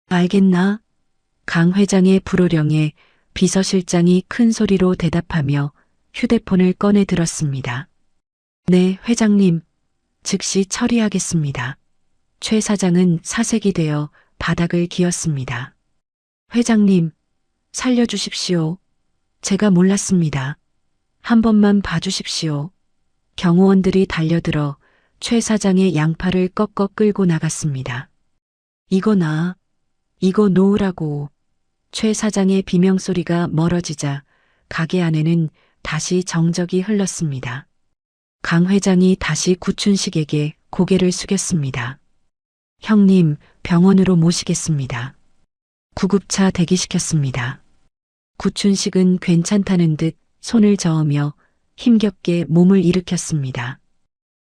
알겠나? 강 회장의 불호령에 비서실장이 큰 소리로 대답하며 휴대폰을 꺼내 들었습니다. 네, 회장님. 즉시 처리하겠습니다. 최 사장은 사색이 되어 바닥을 기었습니다. 회장님, 살려주십시오. 제가 몰랐습니다. 한 번만 봐주십시오. 경호원들이 달려들어 최 사장의 양팔을 꺾어 끌고 나갔습니다. 이거 놓으라고. 최 사장의 비명소리가 멀어지자 가게 안에는 다시 정적이 흘렀습니다. 강 회장이 다시 구춘식에게 고개를 숙였습니다. 형님, 병원으로 모시겠습니다. 구급차 대기시켰습니다. 구춘식은 괜찮다는 듯 손을 저으며 힘겹게 몸을 일으켰습니다.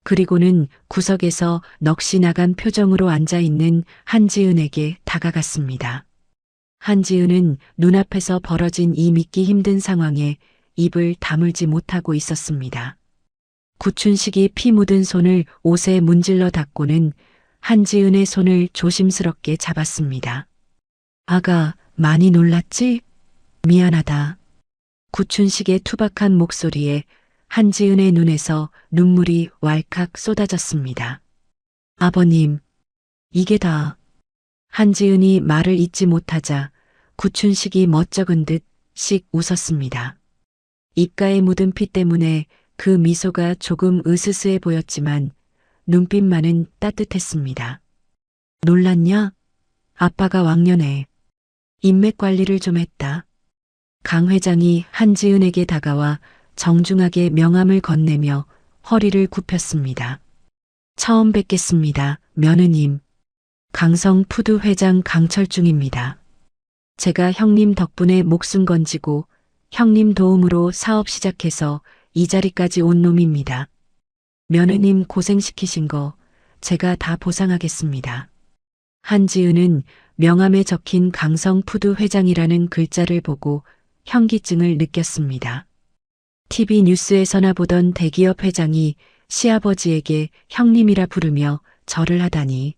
그리고는 구석에서 넋이 나간 표정으로 앉아있는 한지은에게 다가갔습니다. 한지은은 눈앞에서 벌어진 이 믿기 힘든 상황에 입을 다물지 못하고 있었습니다. 구춘식이 피 묻은 손을 옷에 문질러 닦고는 한지은의 손을 조심스럽게 잡았습니다. 아가, 많이 놀랐지? 미안하다. 구춘식의 투박한 목소리에 한지은의 눈에서 눈물이 왈칵 쏟아졌습니다. 아버님, 이게 다. 한지은이 말을 잇지 못하자 구춘식이 멋쩍은 듯 씩 웃었습니다. 입가에 묻은 피 때문에 그 미소가 조금 으스스해 보였지만 눈빛만은 따뜻했습니다. 놀랐냐? 아빠가 왕년에 인맥 관리를 좀 했다. 강 회장이 한지은에게 다가와 정중하게 명함을 건네며 허리를 굽혔습니다. 처음 뵙겠습니다, 며느님. 강성 푸드 회장 강철중입니다. 제가 형님 덕분에 목숨 건지고 형님 도움으로 사업 시작해서 이 자리까지 온 놈입니다. 며느님 고생시키신 거 제가 다 보상하겠습니다. 한지은은 명함에 적힌 강성푸드 회장이라는 글자를 보고 현기증을 느꼈습니다. TV 뉴스에서나 보던 대기업 회장이 시아버지에게 형님이라 부르며 절을 하다니.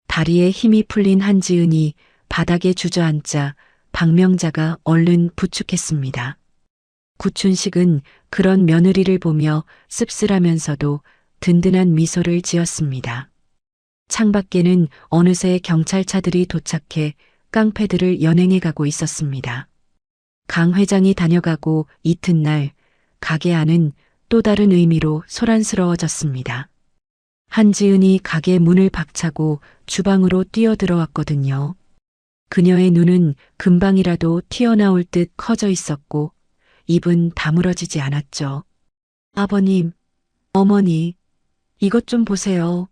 다리에 힘이 풀린 한지은이 바닥에 주저앉자 박명자가 얼른 부축했습니다. 구춘식은 그런 며느리를 보며 씁쓸하면서도 든든한 미소를 지었습니다. 창밖에는 어느새 경찰차들이 도착해 깡패들을 연행해 가고 있었습니다. 강 회장이 다녀가고 이튿날 가게 안은 또 다른 의미로 소란스러워졌습니다. 한지은이 가게 문을 박차고 주방으로 뛰어들어왔거든요. 그녀의 눈은 금방이라도 튀어나올 듯 커져 있었고 입은 다물어지지 않았죠. 아버님, 어머니, 이것 좀 보세요.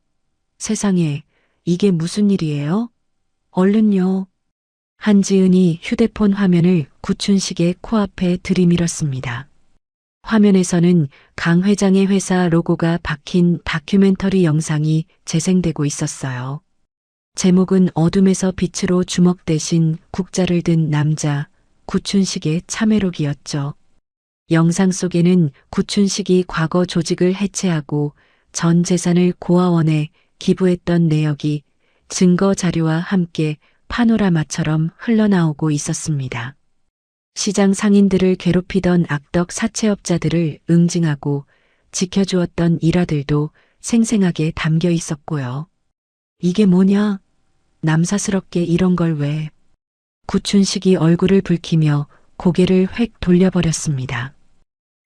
세상에, 이게 무슨 일이에요? 얼른요. 한지은이 휴대폰 화면을 구춘식의 코앞에 들이밀었습니다. 화면에서는 강 회장의 회사 로고가 박힌 다큐멘터리 영상이 재생되고 있었어요. 제목은 어둠에서 빛으로 주먹대신 국자를 든 남자, 구춘식의 참회록이었죠. 영상 속에는 구춘식이 과거 조직을 해체하고 전 재산을 고아원에 기부했던 내역이 증거 자료와 함께 파노라마처럼 흘러나오고 있었습니다. 시장 상인들을 괴롭히던 악덕 사채업자들을 응징하고 지켜주었던 일화들도 생생하게 담겨 있었고요. 이게 뭐냐? 남사스럽게 이런 걸 왜? 구춘식이 얼굴을 붉히며 고개를 획 돌려버렸습니다.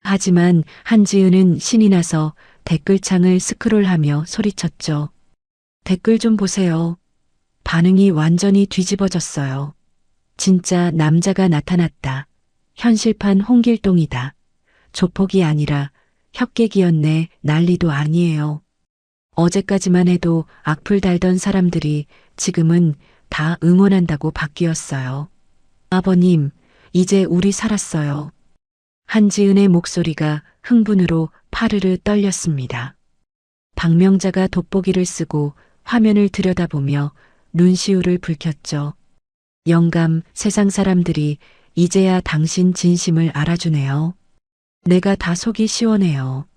하지만 한지은은 신이 나서 댓글창을 스크롤하며 소리쳤죠. 댓글 좀 보세요. 반응이 완전히 뒤집어졌어요. 진짜 남자가 나타났다. 현실판 홍길동이다. 조폭이 아니라 혁객이었네. 난리도 아니에요. 어제까지만 해도 악플 달던 사람들이 지금은 다 응원한다고 바뀌었어요. 아버님, 이제 우리 살았어요. 한지은의 목소리가 흥분으로 파르르 떨렸습니다. 박명자가 돋보기를 쓰고 화면을 들여다보며 눈시울을 붉혔죠. 영감, 세상 사람들이 이제야 당신 진심을 알아주네요. 내가 다 속이 시원해요.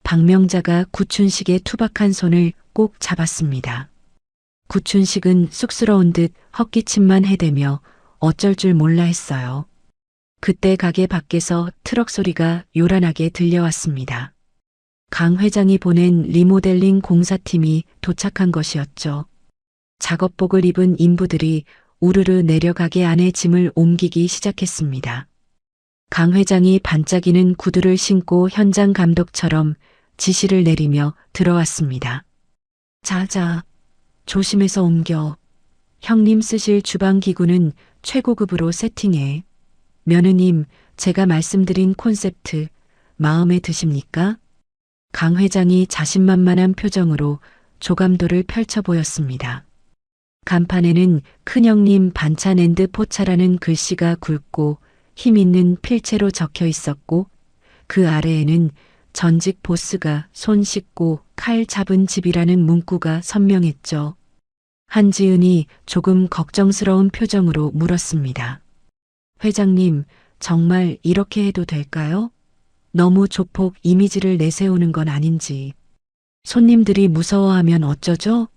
박명자가 구춘식의 투박한 손을 꼭 잡았습니다. 구춘식은 쑥스러운 듯 헛기침만 해대며 어쩔 줄 몰라 했어요. 그때 가게 밖에서 트럭 소리가 요란하게 들려왔습니다. 강 회장이 보낸 리모델링 공사팀이 도착한 것이었죠. 작업복을 입은 인부들이 우르르 내려가게 안에 짐을 옮기기 시작했습니다. 강 회장이 반짝이는 구두를 신고 현장 감독처럼 지시를 내리며 들어왔습니다. 자자, 조심해서 옮겨. 형님 쓰실 주방 기구는 최고급으로 세팅해. 며느님, 제가 말씀드린 콘셉트 마음에 드십니까? 강 회장이 자신만만한 표정으로 조감도를 펼쳐 보였습니다. 간판에는 큰형님 반찬 앤드 포차라는 글씨가 굵고 힘있는 필체로 적혀 있었고 그 아래에는 전직 보스가 손 씻고 칼 잡은 집이라는 문구가 선명했죠. 한지은이 조금 걱정스러운 표정으로 물었습니다. 회장님, 정말 이렇게 해도 될까요? 너무 조폭 이미지를 내세우는 건 아닌지. 손님들이 무서워하면 어쩌죠?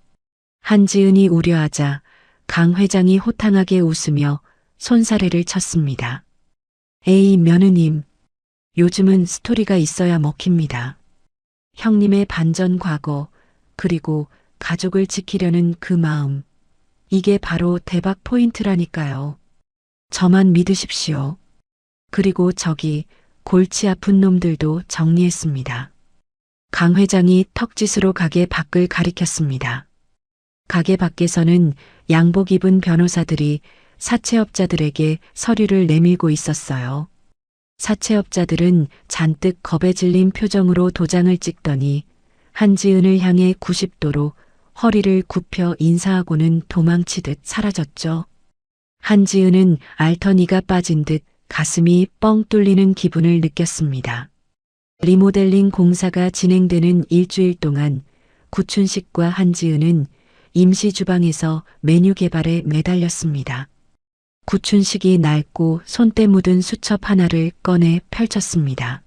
한지은이 우려하자 강 회장이 호탕하게 웃으며 손사래를 쳤습니다. 에이, 며느님. 요즘은 스토리가 있어야 먹힙니다. 형님의 반전 과거, 그리고 가족을 지키려는 그 마음. 이게 바로 대박 포인트라니까요. 저만 믿으십시오. 그리고 저기 골치 아픈 놈들도 정리했습니다. 강 회장이 턱짓으로 가게 밖을 가리켰습니다. 가게 밖에서는 양복 입은 변호사들이 사채업자들에게 서류를 내밀고 있었어요. 사채업자들은 잔뜩 겁에 질린 표정으로 도장을 찍더니 한지은을 향해 90도로 허리를 굽혀 인사하고는 도망치듯 사라졌죠. 한지은은 알터니가 빠진 듯 가슴이 뻥 뚫리는 기분을 느꼈습니다. 리모델링 공사가 진행되는 일주일 동안 구춘식과 한지은은 임시 주방에서 메뉴 개발에 매달렸습니다. 구춘식이 낡고 손때 묻은 수첩 하나를 꺼내 펼쳤습니다.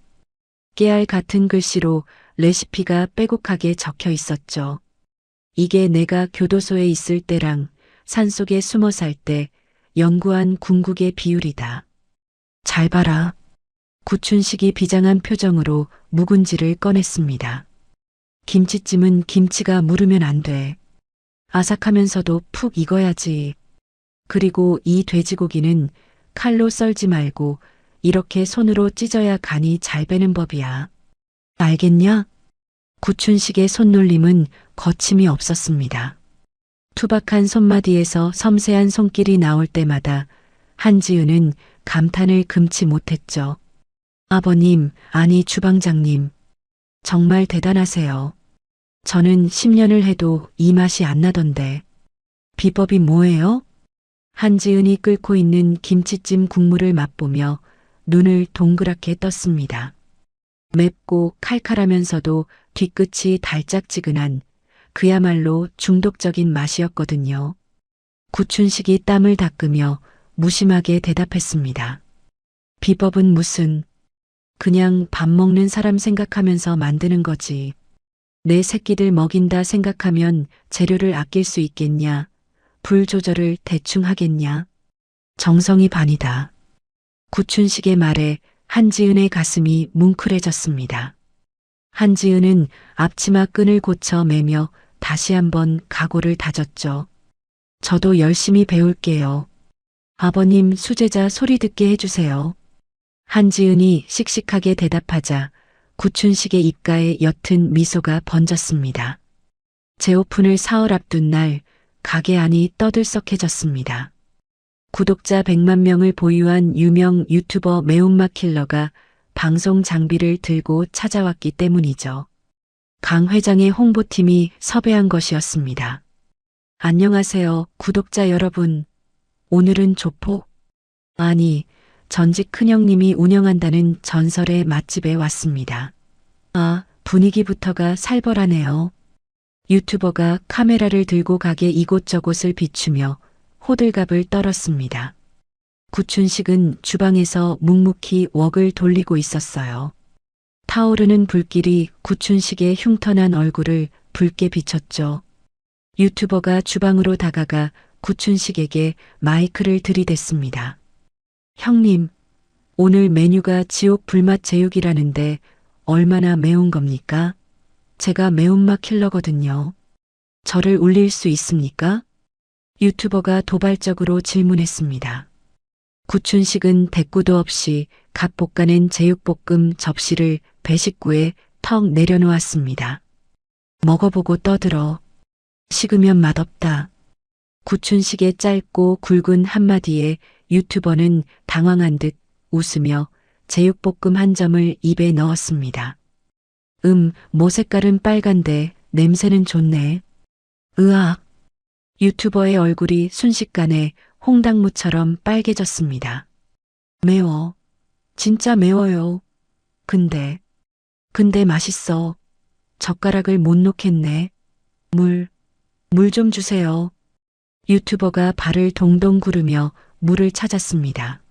깨알 같은 글씨로 레시피가 빼곡하게 적혀 있었죠. 이게 내가 교도소에 있을 때랑 산속에 숨어 살 때 연구한 궁극의 비율이다. 잘 봐라. 구춘식이 비장한 표정으로 묵은지를 꺼냈습니다. 김치찜은 김치가 무르면 안 돼. 아삭하면서도 푹 익어야지. 그리고 이 돼지고기는 칼로 썰지 말고 이렇게 손으로 찢어야 간이 잘 배는 법이야. 알겠냐? 구춘식의 손놀림은 거침이 없었습니다. 투박한 손마디에서 섬세한 손길이 나올 때마다 한지은은 감탄을 금치 못했죠. 아버님, 아니 주방장님. 정말 대단하세요. 저는 10년을 해도 이 맛이 안 나던데. 비법이 뭐예요? 한지은이 끓고 있는 김치찜 국물을 맛보며 눈을 동그랗게 떴습니다. 맵고 칼칼하면서도 뒤끝이 달짝지근한 그야말로 중독적인 맛이었거든요. 구춘식이 땀을 닦으며 무심하게 대답했습니다. 비법은 무슨, 그냥 밥 먹는 사람 생각하면서 만드는 거지. 내 새끼들 먹인다 생각하면 재료를 아낄 수 있겠냐? 불 조절을 대충 하겠냐? 정성이 반이다. 구춘식의 말에 한지은의 가슴이 뭉클해졌습니다. 한지은은 앞치마 끈을 고쳐 매며 다시 한번 각오를 다졌죠. 저도 열심히 배울게요. 아버님 수제자 소리 듣게 해주세요. 한지은이 씩씩하게 대답하자 구춘식의 입가에 옅은 미소가 번졌습니다. 재오픈을 사흘 앞둔 날 가게 안이 떠들썩해졌습니다. 구독자 100만 명을 보유한 유명 유튜버 매운맛 킬러가 방송 장비를 들고 찾아왔기 때문이죠. 강 회장의 홍보팀이 섭외한 것이었습니다. 안녕하세요, 구독자 여러분. 오늘은 조폭, 아니, 전직 큰형님이 운영한다는 전설의 맛집에 왔습니다. 아, 분위기부터가 살벌하네요. 유튜버가 카메라를 들고 가게 이곳저곳을 비추며 호들갑을 떨었습니다. 구춘식은 주방에서 묵묵히 웍을 돌리고 있었어요. 타오르는 불길이 구춘식의 흉터난 얼굴을 붉게 비췄죠. 유튜버가 주방으로 다가가 구춘식에게 마이크를 들이댔습니다. 형님, 오늘 메뉴가 지옥 불맛 제육이라는데 얼마나 매운 겁니까? 제가 매운맛 킬러거든요. 저를 울릴 수 있습니까? 유튜버가 도발적으로 질문했습니다. 구춘식은 대꾸도 없이 갓 볶아낸 제육볶음 접시를 배식구에 턱 내려놓았습니다. 먹어보고 떠들어. 식으면 맛없다. 구춘식의 짧고 굵은 한마디에 유튜버는 당황한 듯 웃으며 제육볶음 한 점을 입에 넣었습니다. 뭐 색깔은 빨간데 냄새는 좋네. 으악. 유튜버의 얼굴이 순식간에 홍당무처럼 빨개졌습니다. 매워. 진짜 매워요. 근데 맛있어. 젓가락을 못 놓겠네. 물 좀 주세요. 유튜버가 발을 동동 구르며 물을 찾았습니다.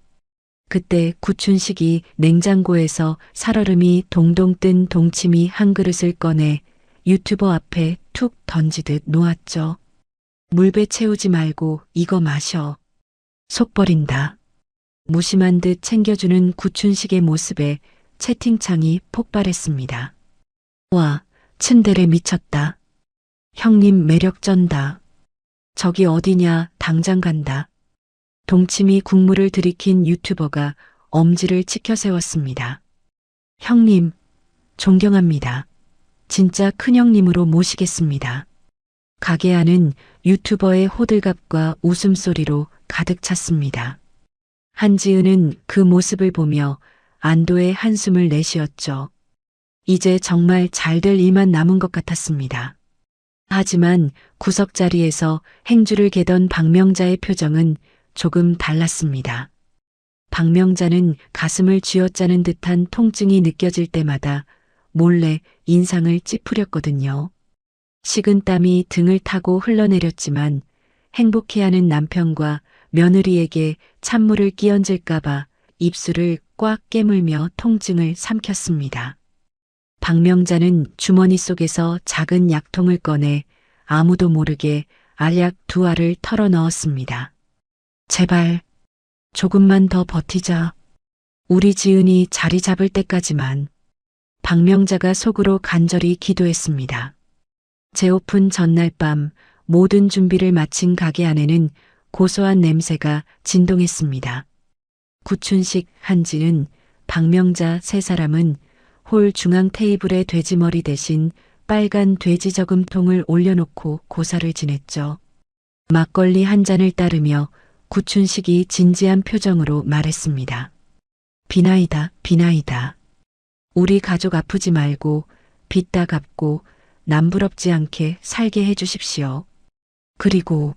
그때 구춘식이 냉장고에서 살얼음이 동동 뜬 동치미 한 그릇을 꺼내 유튜버 앞에 툭 던지듯 놓았죠. 물배 채우지 말고 이거 마셔. 속 버린다. 무심한 듯 챙겨주는 구춘식의 모습에 채팅창이 폭발했습니다. 와, 츤데레 미쳤다. 형님 매력 쩐다. 저기 어디냐, 당장 간다. 동치미 국물을 들이킨 유튜버가 엄지를 치켜 세웠습니다. 형님, 존경합니다. 진짜 큰형님으로 모시겠습니다. 가게 안은 유튜버의 호들갑과 웃음소리로 가득 찼습니다. 한지은은 그 모습을 보며 안도의 한숨을 내쉬었죠. 이제 정말 잘 될 일만 남은 것 같았습니다. 하지만 구석자리에서 행주를 개던 박명자의 표정은 조금 달랐습니다. 박명자는 가슴을 쥐어짜는 듯한 통증이 느껴질 때마다 몰래 인상을 찌푸렸거든요. 식은땀이 등을 타고 흘러내렸지만 행복해하는 남편과 며느리에게 찬물을 끼얹을까봐 입술을 꽉 깨물며 통증을 삼켰습니다. 박명자는 주머니 속에서 작은 약통을 꺼내 아무도 모르게 알약 2알을 털어 넣었습니다. 제발, 조금만 더 버티자. 우리 지은이 자리 잡을 때까지만. 박명자가 속으로 간절히 기도했습니다. 재오픈 전날 밤 모든 준비를 마친 가게 안에는 고소한 냄새가 진동했습니다. 구춘식, 한지은, 박명자 3사람은 홀 중앙 테이블에 돼지머리 대신 빨간 돼지 저금통을 올려놓고 고사를 지냈죠. 막걸리 한 잔을 따르며 구춘식이 진지한 표정으로 말했습니다. 비나이다, 비나이다. 우리 가족 아프지 말고 빚 다 갚고 남부럽지 않게 살게 해주십시오. 그리고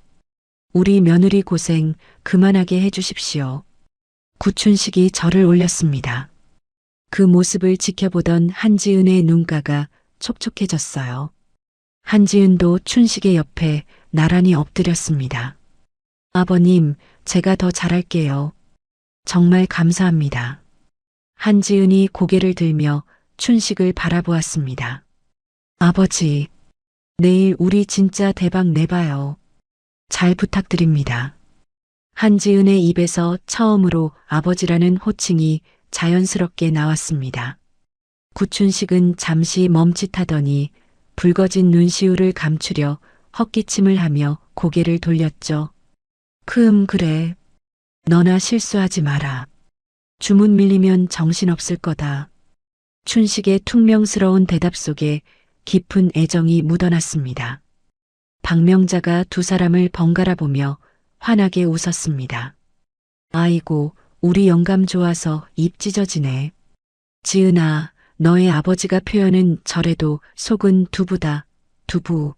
우리 며느리 고생 그만하게 해주십시오. 구춘식이 절을 올렸습니다. 그 모습을 지켜보던 한지은의 눈가가 촉촉해졌어요. 한지은도 춘식의 옆에 나란히 엎드렸습니다. 아버님, 제가 더 잘할게요. 정말 감사합니다. 한지은이 고개를 들며 춘식을 바라보았습니다. 아버지, 내일 우리 진짜 대박 내봐요. 잘 부탁드립니다. 한지은의 입에서 처음으로 아버지라는 호칭이 자연스럽게 나왔습니다. 구춘식은 잠시 멈칫하더니 붉어진 눈시울을 감추려 헛기침을 하며 고개를 돌렸죠. 그래. 너나 실수하지 마라. 주문 밀리면 정신없을 거다. 춘식의 퉁명스러운 대답 속에 깊은 애정이 묻어났습니다. 박명자가 2사람을 번갈아 보며 환하게 웃었습니다. 아이고, 우리 영감 좋아서 입 찢어지네. 지은아, 너의 아버지가 표현은 절에도 속은 두부다, 두부.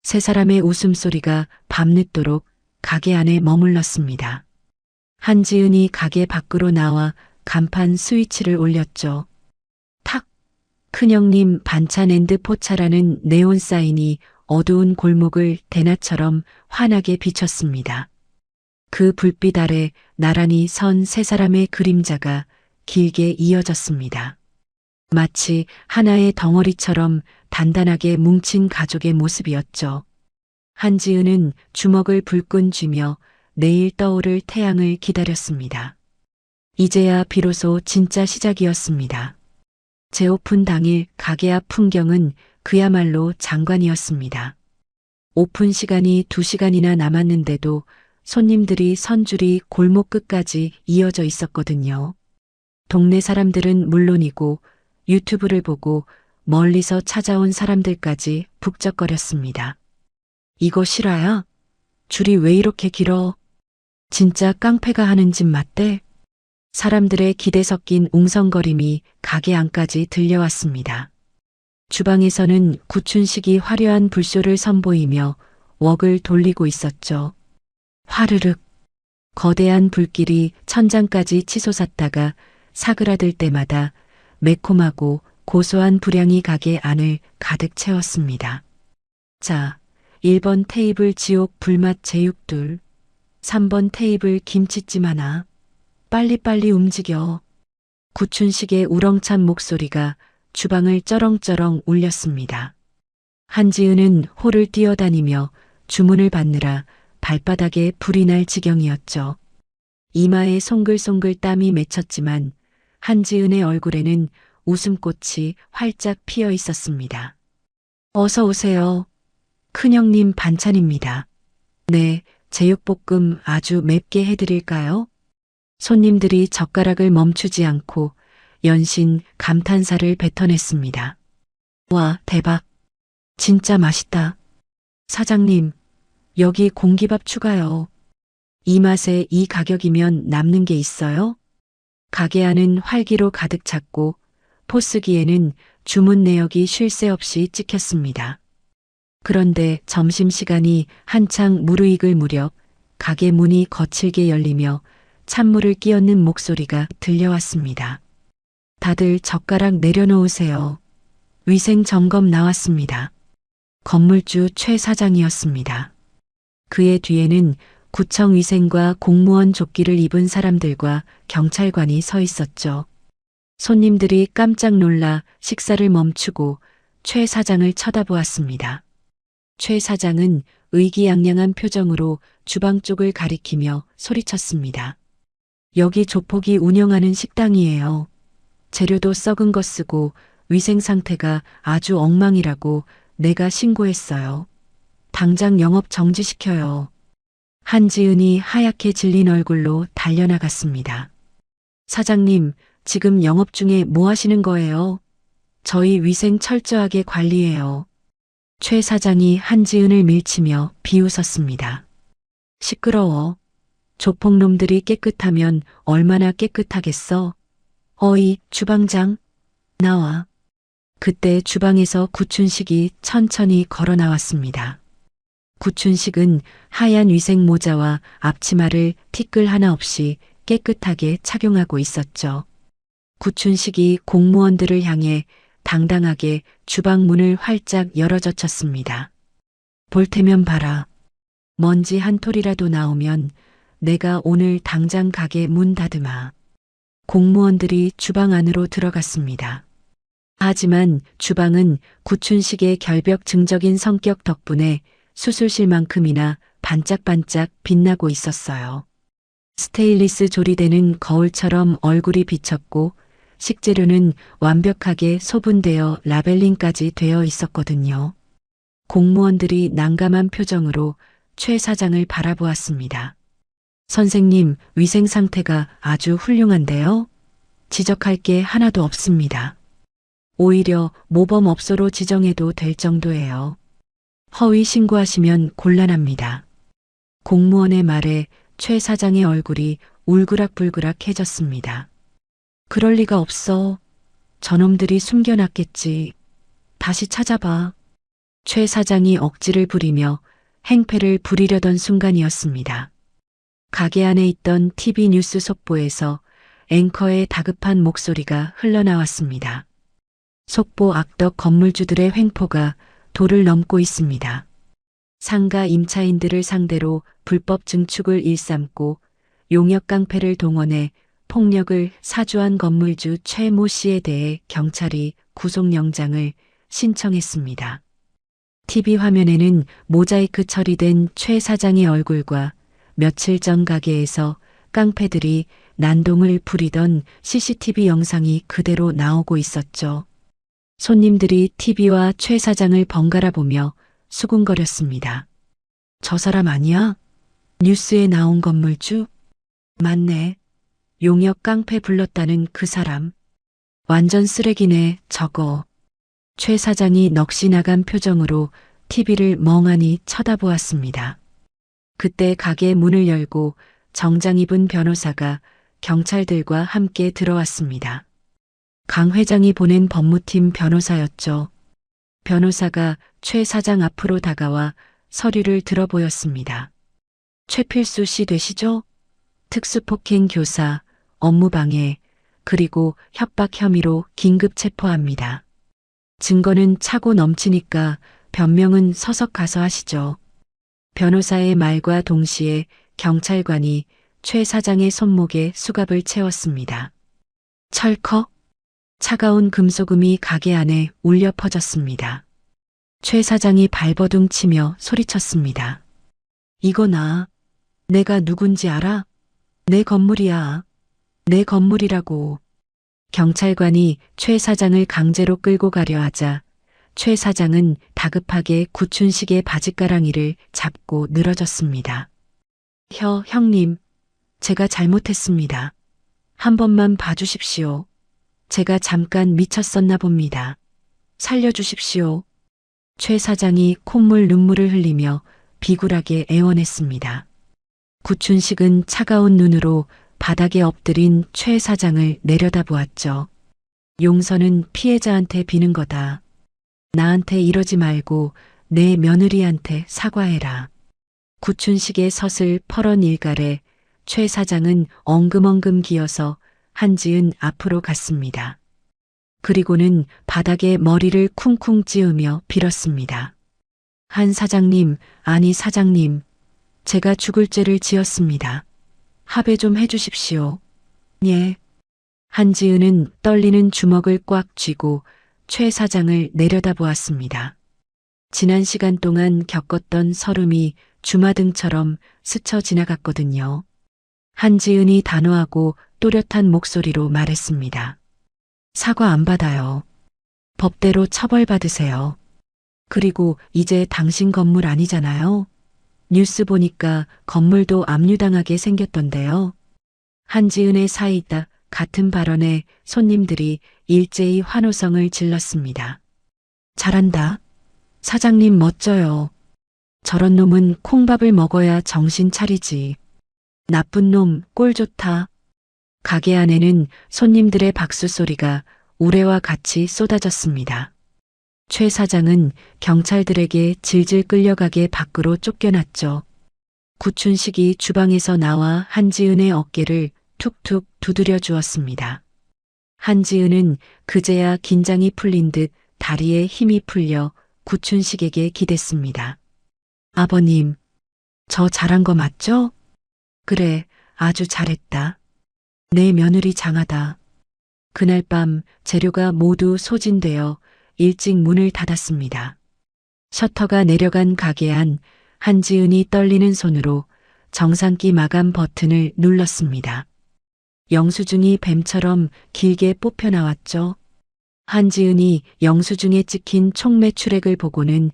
3사람의 웃음소리가 밤늦도록 가게 안에 머물렀습니다. 한지은이 가게 밖으로 나와 간판 스위치를 올렸죠. 탁! 큰형님 반찬 앤드 포차라는 네온 사인이 어두운 골목을 대낮처럼 환하게 비쳤습니다. 그 불빛 아래 나란히 선 3사람의 그림자가 길게 이어졌습니다. 마치 하나의 덩어리처럼 단단하게 뭉친 가족의 모습이었죠. 한지은은 주먹을 불끈 쥐며 내일 떠오를 태양을 기다렸습니다. 이제야 비로소 진짜 시작이었습니다. 재오픈 당일 가게 앞 풍경은 그야말로 장관이었습니다. 오픈 시간이 2시간이나 남았는데도 손님들이 선줄이 골목 끝까지 이어져 있었거든요. 동네 사람들은 물론이고 유튜브를 보고 멀리서 찾아온 사람들까지 북적거렸습니다. 이거 실화야? 줄이 왜 이렇게 길어? 진짜 깡패가 하는 짓 맞대? 사람들의 기대 섞인 웅성거림이 가게 안까지 들려왔습니다. 주방에서는 구춘식이 화려한 불쇼를 선보이며 웍을 돌리고 있었죠. 화르륵. 거대한 불길이 천장까지 치솟았다가 사그라들 때마다 매콤하고 고소한 불향이 가게 안을 가득 채웠습니다. 자, 1번 테이블 지옥 불맛 제육둘, 3번 테이블 김치찜 하나, 빨리빨리 움직여. 구춘식의 우렁찬 목소리가 주방을 쩌렁쩌렁 울렸습니다. 한지은은 홀을 뛰어다니며 주문을 받느라 발바닥에 불이 날 지경이었죠. 이마에 송글송글 땀이 맺혔지만 한지은의 얼굴에는 웃음꽃이 활짝 피어 있었습니다. 어서 오세요. 큰형님 반찬입니다. 네, 제육볶음 아주 맵게 해드릴까요? 손님들이 젓가락을 멈추지 않고 연신 감탄사를 뱉어냈습니다. 와, 대박. 진짜 맛있다. 사장님, 여기 공기밥 추가요. 이 맛에 이 가격이면 남는 게 있어요? 가게 안은 활기로 가득 찼고 포스기에는 주문 내역이 쉴 새 없이 찍혔습니다. 그런데 점심시간이 한창 무르익을 무렵 가게 문이 거칠게 열리며 찬물을 끼얹는 목소리가 들려왔습니다. 다들 젓가락 내려놓으세요. 위생 점검 나왔습니다. 건물주 최 사장이었습니다. 그의 뒤에는 구청 위생과 공무원 조끼를 입은 사람들과 경찰관이 서 있었죠. 손님들이 깜짝 놀라 식사를 멈추고 최 사장을 쳐다보았습니다. 최 사장은 의기양양한 표정으로 주방 쪽을 가리키며 소리쳤습니다. 여기 조폭이 운영하는 식당이에요. 재료도 썩은 거 쓰고 위생 상태가 아주 엉망이라고 내가 신고했어요. 당장 영업 정지시켜요. 한지은이 하얗게 질린 얼굴로 달려나갔습니다. 사장님, 지금 영업 중에 뭐 하시는 거예요? 저희 위생 철저하게 관리해요. 최 사장이 한지은을 밀치며 비웃었습니다. 시끄러워. 조폭놈들이 깨끗하면 얼마나 깨끗하겠어? 어이, 주방장, 나와. 그때 주방에서 구춘식이 천천히 걸어 나왔습니다. 구춘식은 하얀 위생 모자와 앞치마를 티끌 하나 없이 깨끗하게 착용하고 있었죠. 구춘식이 공무원들을 향해 당당하게 주방 문을 활짝 열어젖혔습니다. 볼 테면 봐라. 먼지 한 톨이라도 나오면 내가 오늘 당장 가게 문 닫으마. 공무원들이 주방 안으로 들어갔습니다. 하지만 주방은 구춘식의 결벽증적인 성격 덕분에 수술실만큼이나 반짝반짝 빛나고 있었어요. 스테인리스 조리대는 거울처럼 얼굴이 비쳤고 식재료는 완벽하게 소분되어 라벨링까지 되어 있었거든요. 공무원들이 난감한 표정으로 최 사장을 바라보았습니다. 선생님, 위생 상태가 아주 훌륭한데요? 지적할 게 하나도 없습니다. 오히려 모범업소로 지정해도 될 정도예요. 허위 신고하시면 곤란합니다. 공무원의 말에 최 사장의 얼굴이 울그락불그락해졌습니다. 그럴 리가 없어. 저놈들이 숨겨놨겠지. 다시 찾아봐. 최 사장이 억지를 부리며 행패를 부리려던 순간이었습니다. 가게 안에 있던 TV 뉴스 속보에서 앵커의 다급한 목소리가 흘러나왔습니다. 속보 악덕 건물주들의 횡포가 도를 넘고 있습니다. 상가 임차인들을 상대로 불법 증축을 일삼고 용역 깡패를 동원해 폭력을 사주한 건물주 최 모 씨에 대해 경찰이 구속영장을 신청했습니다. TV 화면에는 모자이크 처리된 최 사장의 얼굴과 며칠 전 가게에서 깡패들이 난동을 부리던 CCTV 영상이 그대로 나오고 있었죠. 손님들이 TV와 최 사장을 번갈아 보며 수군거렸습니다. 저 사람 아니야? 뉴스에 나온 건물주? 맞네. 용역 깡패 불렀다는 그 사람. 완전 쓰레기네, 저거. 최 사장이 넋이 나간 표정으로 TV를 멍하니 쳐다보았습니다. 그때 가게 문을 열고 정장 입은 변호사가 경찰들과 함께 들어왔습니다. 강 회장이 보낸 법무팀 변호사였죠. 변호사가 최 사장 앞으로 다가와 서류를 들어보였습니다. 최필수 씨 되시죠? 특수폭행 교사, 업무방해, 그리고 협박 혐의로 긴급 체포합니다. 증거는 차고 넘치니까 변명은 서석 가서 하시죠. 변호사의 말과 동시에 경찰관이 최 사장의 손목에 수갑을 채웠습니다. 철컥. 차가운 금소금이 가게 안에 울려 퍼졌습니다. 최 사장이 발버둥 치며 소리쳤습니다. 이거 나. 내가 누군지 알아? 내 건물이야. 내 건물이라고. 경찰관이 최 사장을 강제로 끌고 가려 하자 최 사장은 다급하게 구춘식의 바짓가랑이를 잡고 늘어졌습니다. 형님, 제가 잘못했습니다. 한 번만 봐주십시오. 제가 잠깐 미쳤었나 봅니다. 살려주십시오. 최 사장이 콧물 눈물을 흘리며 비굴하게 애원했습니다. 구춘식은 차가운 눈으로 바닥에 엎드린 최 사장을 내려다보았죠. 용서는 피해자한테 비는 거다. 나한테 이러지 말고 내 며느리한테 사과해라. 구춘식의 서슬 퍼런 일갈에 최 사장은 엉금엉금 기어서 한지은 앞으로 갔습니다. 그리고는 바닥에 머리를 쿵쿵 찌으며 빌었습니다. 한 사장님, 아니 사장님, 제가 죽을 죄를 지었습니다. 합의 좀 해주십시오. 예. 한지은은 떨리는 주먹을 꽉 쥐고 최 사장을 내려다보았습니다. 지난 시간 동안 겪었던 서름이 주마등처럼 스쳐 지나갔거든요. 한지은이 단호하고 또렷한 목소리로 말했습니다. 사과 안 받아요. 법대로 처벌받으세요. 그리고 이제 당신 건물 아니잖아요. 뉴스 보니까 건물도 압류당하게 생겼던데요. 한지은의 사이다 같은 발언에 손님들이 일제히 환호성을 질렀습니다. 잘한다. 사장님 멋져요. 저런 놈은 콩밥을 먹어야 정신 차리지. 나쁜 놈 꼴 좋다. 가게 안에는 손님들의 박수 소리가 우레와 같이 쏟아졌습니다. 최 사장은 경찰들에게 질질 끌려가게 밖으로 쫓겨났죠. 구춘식이 주방에서 나와 한지은의 어깨를 툭툭 두드려 주었습니다. 한지은은 그제야 긴장이 풀린 듯 다리에 힘이 풀려 구춘식에게 기댔습니다. 아버님, 저 잘한 거 맞죠? 그래, 아주 잘했다. 내 며느리 장하다. 그날 밤 재료가 모두 소진되어 일찍 문을 닫았습니다. 셔터가 내려간 가게 안 한지은이 떨리는 손으로 정상기 마감 버튼을 눌렀습니다. 영수증이 뱀처럼 길게 뽑혀 나왔죠. 한지은이 영수증에 찍힌 총 매출액을 보고는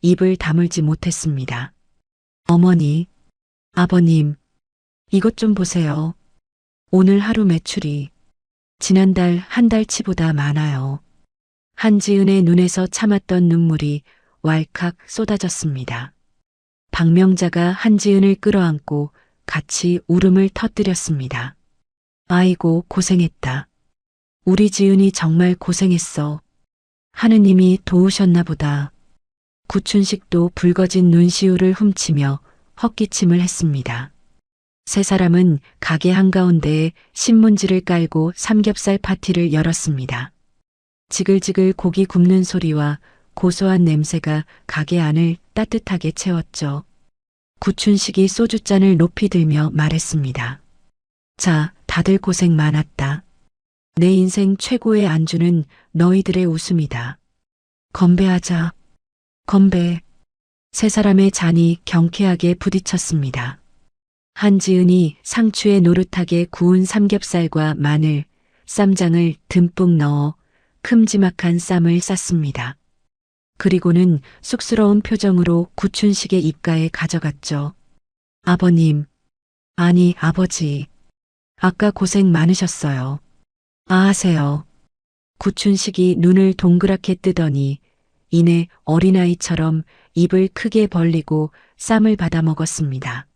입을 다물지 못했습니다. 어머니, 아버님, 이것 좀 보세요. 오늘 하루 매출이 지난달 한 달치보다 많아요. 한지은의 눈에서 참았던 눈물이 왈칵 쏟아졌습니다. 박명자가 한지은을 끌어안고 같이 울음을 터뜨렸습니다. 아이고 고생했다. 우리 지은이 정말 고생했어. 하느님이 도우셨나 보다. 구춘식도 붉어진 눈시울을 훔치며 헛기침을 했습니다. 세 사람은 가게 한가운데에 신문지를 깔고 삼겹살 파티를 열었습니다. 지글지글 고기 굽는 소리와 고소한 냄새가 가게 안을 따뜻하게 채웠죠. 구춘식이 소주잔을 높이 들며 말했습니다. 자, 다들 고생 많았다. 내 인생 최고의 안주는 너희들의 웃음이다. 건배하자. 건배. 세 사람의 잔이 경쾌하게 부딪혔습니다. 한지은이 상추에 노릇하게 구운 삼겹살과 마늘, 쌈장을 듬뿍 넣어 큼지막한 쌈을 쌌습니다. 그리고는 쑥스러운 표정으로 구춘식의 입가에 가져갔죠. 아버님, 아니 아버지, 아까 고생 많으셨어요. 하세요. 구춘식이 눈을 동그랗게 뜨더니 이내 어린아이처럼 입을 크게 벌리고 쌈을 받아 먹었습니다.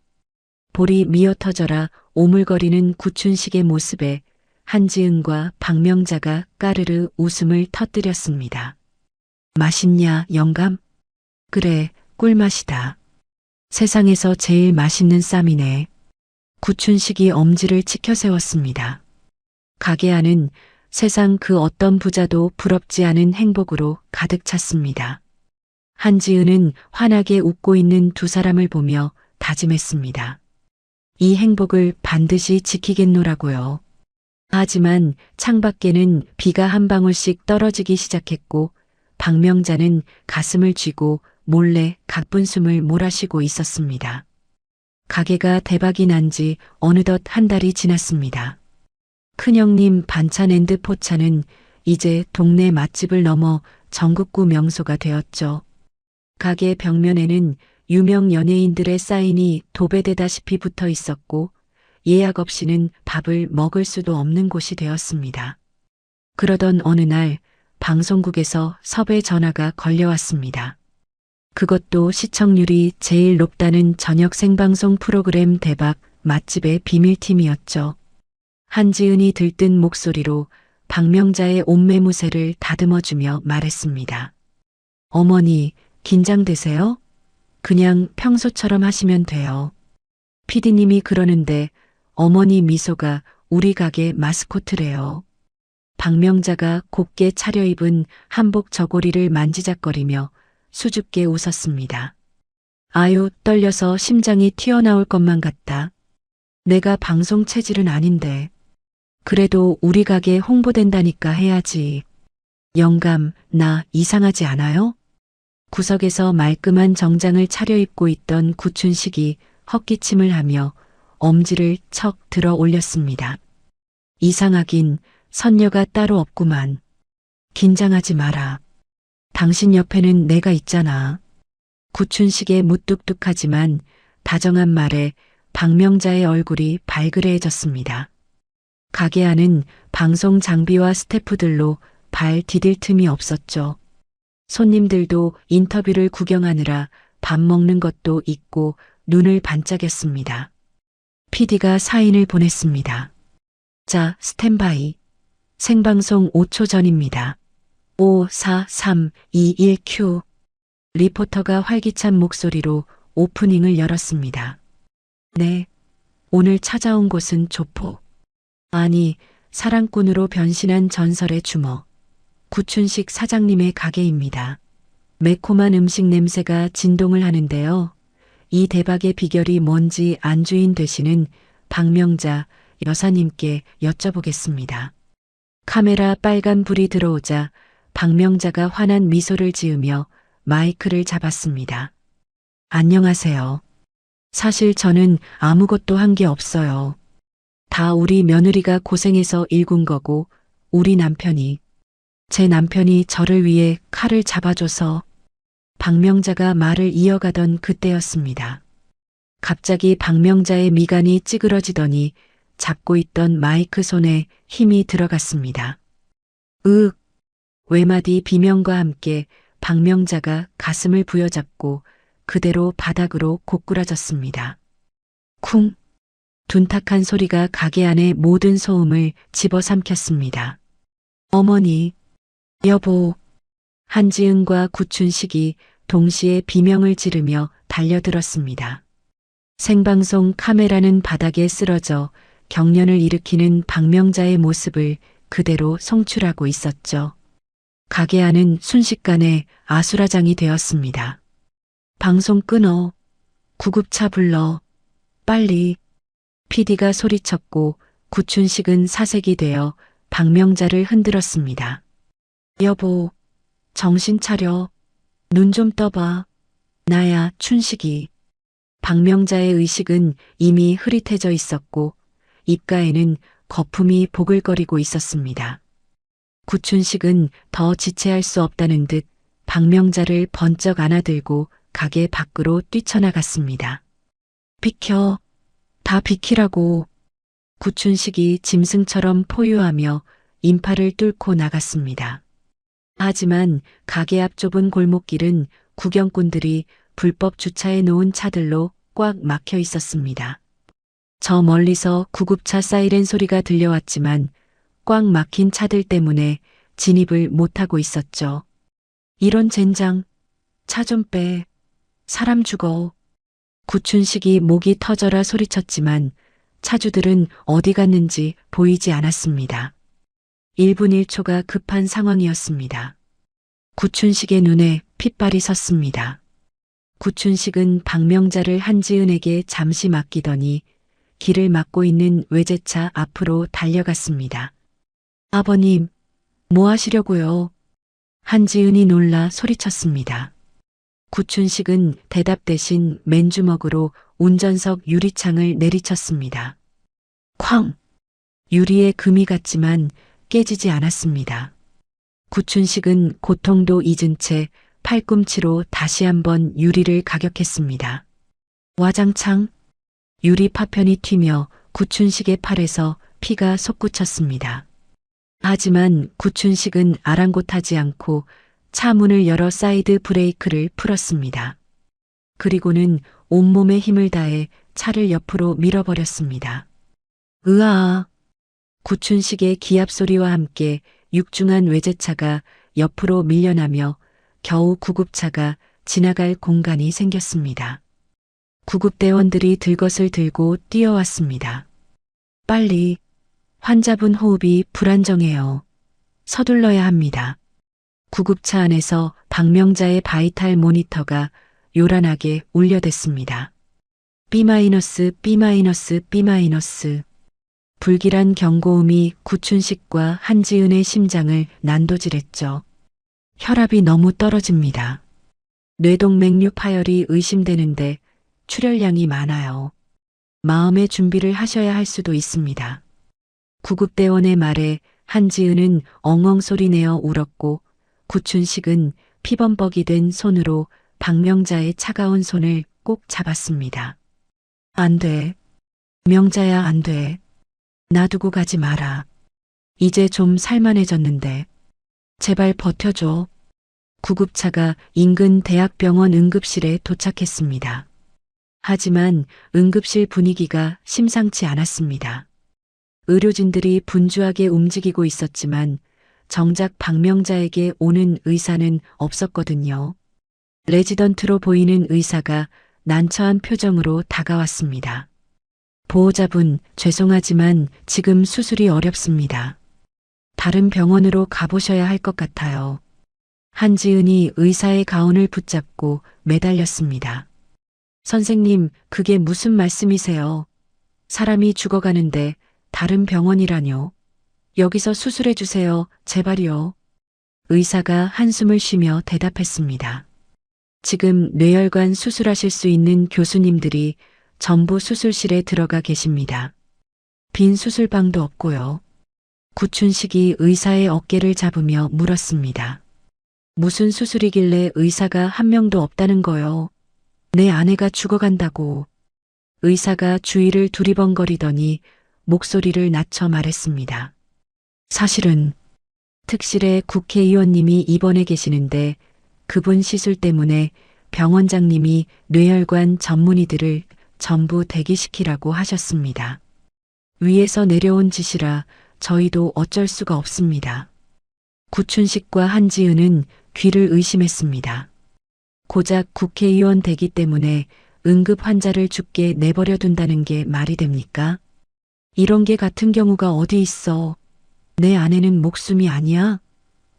볼이 미어터져라 오물거리는 구춘식의 모습에 한지은과 박명자가 까르르 웃음을 터뜨렸습니다. 맛있냐, 영감? 그래, 꿀맛이다. 세상에서 제일 맛있는 쌈이네. 구춘식이 엄지를 치켜 세웠습니다. 가게 안은 세상 그 어떤 부자도 부럽지 않은 행복으로 가득 찼습니다. 한지은은 환하게 웃고 있는 두 사람을 보며 다짐했습니다. 이 행복을 반드시 지키겠노라고요. 하지만 창밖에는 비가 한 방울씩 떨어지기 시작했고 박명자는 가슴을 쥐고 몰래 가쁜 숨을 몰아쉬고 있었습니다. 가게가 대박이 난 지 어느덧 한 달이 지났습니다. 큰형님 반찬 앤드 포차는 이제 동네 맛집을 넘어 전국구 명소가 되었죠. 가게 벽면에는 유명 연예인들의 사인이 도배되다시피 붙어 있었고 예약 없이는 밥을 먹을 수도 없는 곳이 되었습니다. 그러던 어느 날 방송국에서 섭외 전화가 걸려왔습니다. 그것도 시청률이 제일 높다는 저녁 생방송 프로그램 대박 맛집의 비밀팀이었죠. 한지은이 들뜬 목소리로 박명자의 옷매무새를 다듬어주며 말했습니다. 어머니, 긴장되세요? 그냥 평소처럼 하시면 돼요. 피디님이 그러는데 어머니 미소가 우리 가게 마스코트래요. 박명자가 곱게 차려입은 한복 저고리를 만지작거리며 수줍게 웃었습니다. 아유, 떨려서 심장이 튀어나올 것만 같다. 내가 방송 체질은 아닌데. 그래도 우리 가게 홍보된다니까 해야지. 영감, 나 이상하지 않아요? 구석에서 말끔한 정장을 차려입고 있던 구춘식이 헛기침을 하며 엄지를 척 들어 올렸습니다. 이상하긴 선녀가 따로 없구만. 긴장하지 마라. 당신 옆에는 내가 있잖아. 구춘식의 무뚝뚝하지만 다정한 말에 박명자의 얼굴이 발그레해졌습니다. 가게 안은 방송 장비와 스태프들로 발 디딜 틈이 없었죠. 손님들도 인터뷰를 구경하느라 밥 먹는 것도 잊고 눈을 반짝였습니다. PD가 사인을 보냈습니다. 자, 스탠바이. 생방송 5초 전입니다. 5, 4, 3, 2, 1, 큐. 리포터가 활기찬 목소리로 오프닝을 열었습니다. 네, 오늘 찾아온 곳은 조포. 아니, 사랑꾼으로 변신한 전설의 주먹. 구춘식 사장님의 가게입니다. 매콤한 음식 냄새가 진동을 하는데요. 이 대박의 비결이 뭔지 안주인 되시는 박명자 여사님께 여쭤보겠습니다. 카메라 빨간 불이 들어오자 박명자가 환한 미소를 지으며 마이크를 잡았습니다. 안녕하세요. 사실 저는 아무것도 한 게 없어요. 다 우리 며느리가 고생해서 일군 거고 우리 남편이, 제 남편이 저를 위해 칼을 잡아줘서. 박명자가 말을 이어가던 그때였습니다. 갑자기 박명자의 미간이 찌그러지더니 잡고 있던 마이크 손에 힘이 들어갔습니다. 으윽! 외마디 비명과 함께 박명자가 가슴을 부여잡고 그대로 바닥으로 고꾸라졌습니다. 쿵! 둔탁한 소리가 가게 안의 모든 소음을 집어삼켰습니다. 어머니, 여보. 한지은과 구춘식이 동시에 비명을 지르며 달려들었습니다. 생방송 카메라는 바닥에 쓰러져 경련을 일으키는 박명자의 모습을 그대로 송출하고 있었죠. 가게 안은 순식간에 아수라장이 되었습니다. 방송 끊어. 구급차 불러. 빨리. PD가 소리쳤고 구춘식은 사색이 되어 박명자를 흔들었습니다. 여보, 정신 차려. 눈 좀 떠봐. 나야, 춘식이. 박명자의 의식은 이미 흐릿해져 있었고 입가에는 거품이 보글거리고 있었습니다. 구춘식은 더 지체할 수 없다는 듯 박명자를 번쩍 안아들고 가게 밖으로 뛰쳐나갔습니다. 비켜. 다 비키라고. 구춘식이 짐승처럼 포효하며 인파를 뚫고 나갔습니다. 하지만 가게 앞 좁은 골목길은 구경꾼들이 불법 주차해 놓은 차들로 꽉 막혀 있었습니다. 저 멀리서 구급차 사이렌 소리가 들려왔지만 꽉 막힌 차들 때문에 진입을 못하고 있었죠. 이런 젠장, 차 좀 빼. 사람 죽어. 구춘식이 목이 터져라 소리쳤지만 차주들은 어디 갔는지 보이지 않았습니다. 1분 1초가 급한 상황이었습니다. 구춘식의 눈에 핏발이 섰습니다. 구춘식은 박명자를 한지은에게 잠시 맡기더니 길을 막고 있는 외제차 앞으로 달려갔습니다. 아버님, 뭐 하시려고요? 한지은이 놀라 소리쳤습니다. 구춘식은 대답 대신 맨주먹으로 운전석 유리창을 내리쳤습니다. 쾅! 유리에 금이 갔지만 깨지지 않았습니다. 구춘식은 고통도 잊은 채 팔꿈치로 다시 한번 유리를 가격했습니다. 와장창! 유리 파편이 튀며 구춘식의 팔에서 피가 솟구쳤습니다. 하지만 구춘식은 아랑곳하지 않고 차 문을 열어 사이드 브레이크를 풀었습니다. 그리고는 온몸에 힘을 다해 차를 옆으로 밀어버렸습니다. 으아! 구춘식의 기합 소리와 함께 육중한 외제차가 옆으로 밀려나며 겨우 구급차가 지나갈 공간이 생겼습니다. 구급대원들이 들것을 들고 뛰어왔습니다. 빨리. 환자분 호흡이 불안정해요. 서둘러야 합니다. 구급차 안에서 박명자의 바이탈 모니터가 요란하게 울려댔습니다. B-, B-, B-. 불길한 경고음이 구춘식과 한지은의 심장을 난도질했죠. 혈압이 너무 떨어집니다. 뇌동맥류 파열이 의심되는데 출혈량이 많아요. 마음의 준비를 하셔야 할 수도 있습니다. 구급대원의 말에 한지은은 엉엉 소리내어 울었고 구춘식은 피범벅이 된 손으로 박명자의 차가운 손을 꼭 잡았습니다. 안 돼. 명자야, 안 돼. 놔두고 가지 마라. 이제 좀 살만해졌는데. 제발 버텨줘. 구급차가 인근 대학병원 응급실에 도착했습니다. 하지만 응급실 분위기가 심상치 않았습니다. 의료진들이 분주하게 움직이고 있었지만 정작 박명자에게 오는 의사는 없었거든요. 레지던트로 보이는 의사가 난처한 표정으로 다가왔습니다. 보호자분, 죄송하지만 지금 수술이 어렵습니다. 다른 병원으로 가보셔야 할 것 같아요. 한지은이 의사의 가운을 붙잡고 매달렸습니다. 선생님, 그게 무슨 말씀이세요? 사람이 죽어가는데 다른 병원이라뇨. 여기서 수술해 주세요. 제발요. 의사가 한숨을 쉬며 대답했습니다. 지금 뇌혈관 수술하실 수 있는 교수님들이 전부 수술실에 들어가 계십니다. 빈 수술방도 없고요. 구춘식이 의사의 어깨를 잡으며 물었습니다. 무슨 수술이길래 의사가 한 명도 없다는 거요? 내 아내가 죽어간다고. 의사가 주위를 두리번거리더니 목소리를 낮춰 말했습니다. 사실은 특실에 국회의원님이 입원해 계시는데 그분 시술 때문에 병원장님이 뇌혈관 전문의들을 전부 대기시키라고 하셨습니다. 위에서 내려온 지시라 저희도 어쩔 수가 없습니다. 구춘식과 한지은은 귀를 의심했습니다. 고작 국회의원 되기 때문에 응급 환자를 죽게 내버려 둔다는 게 말이 됩니까? 이런 게 같은 경우가 어디 있어. 내 아내는 목숨이 아니야?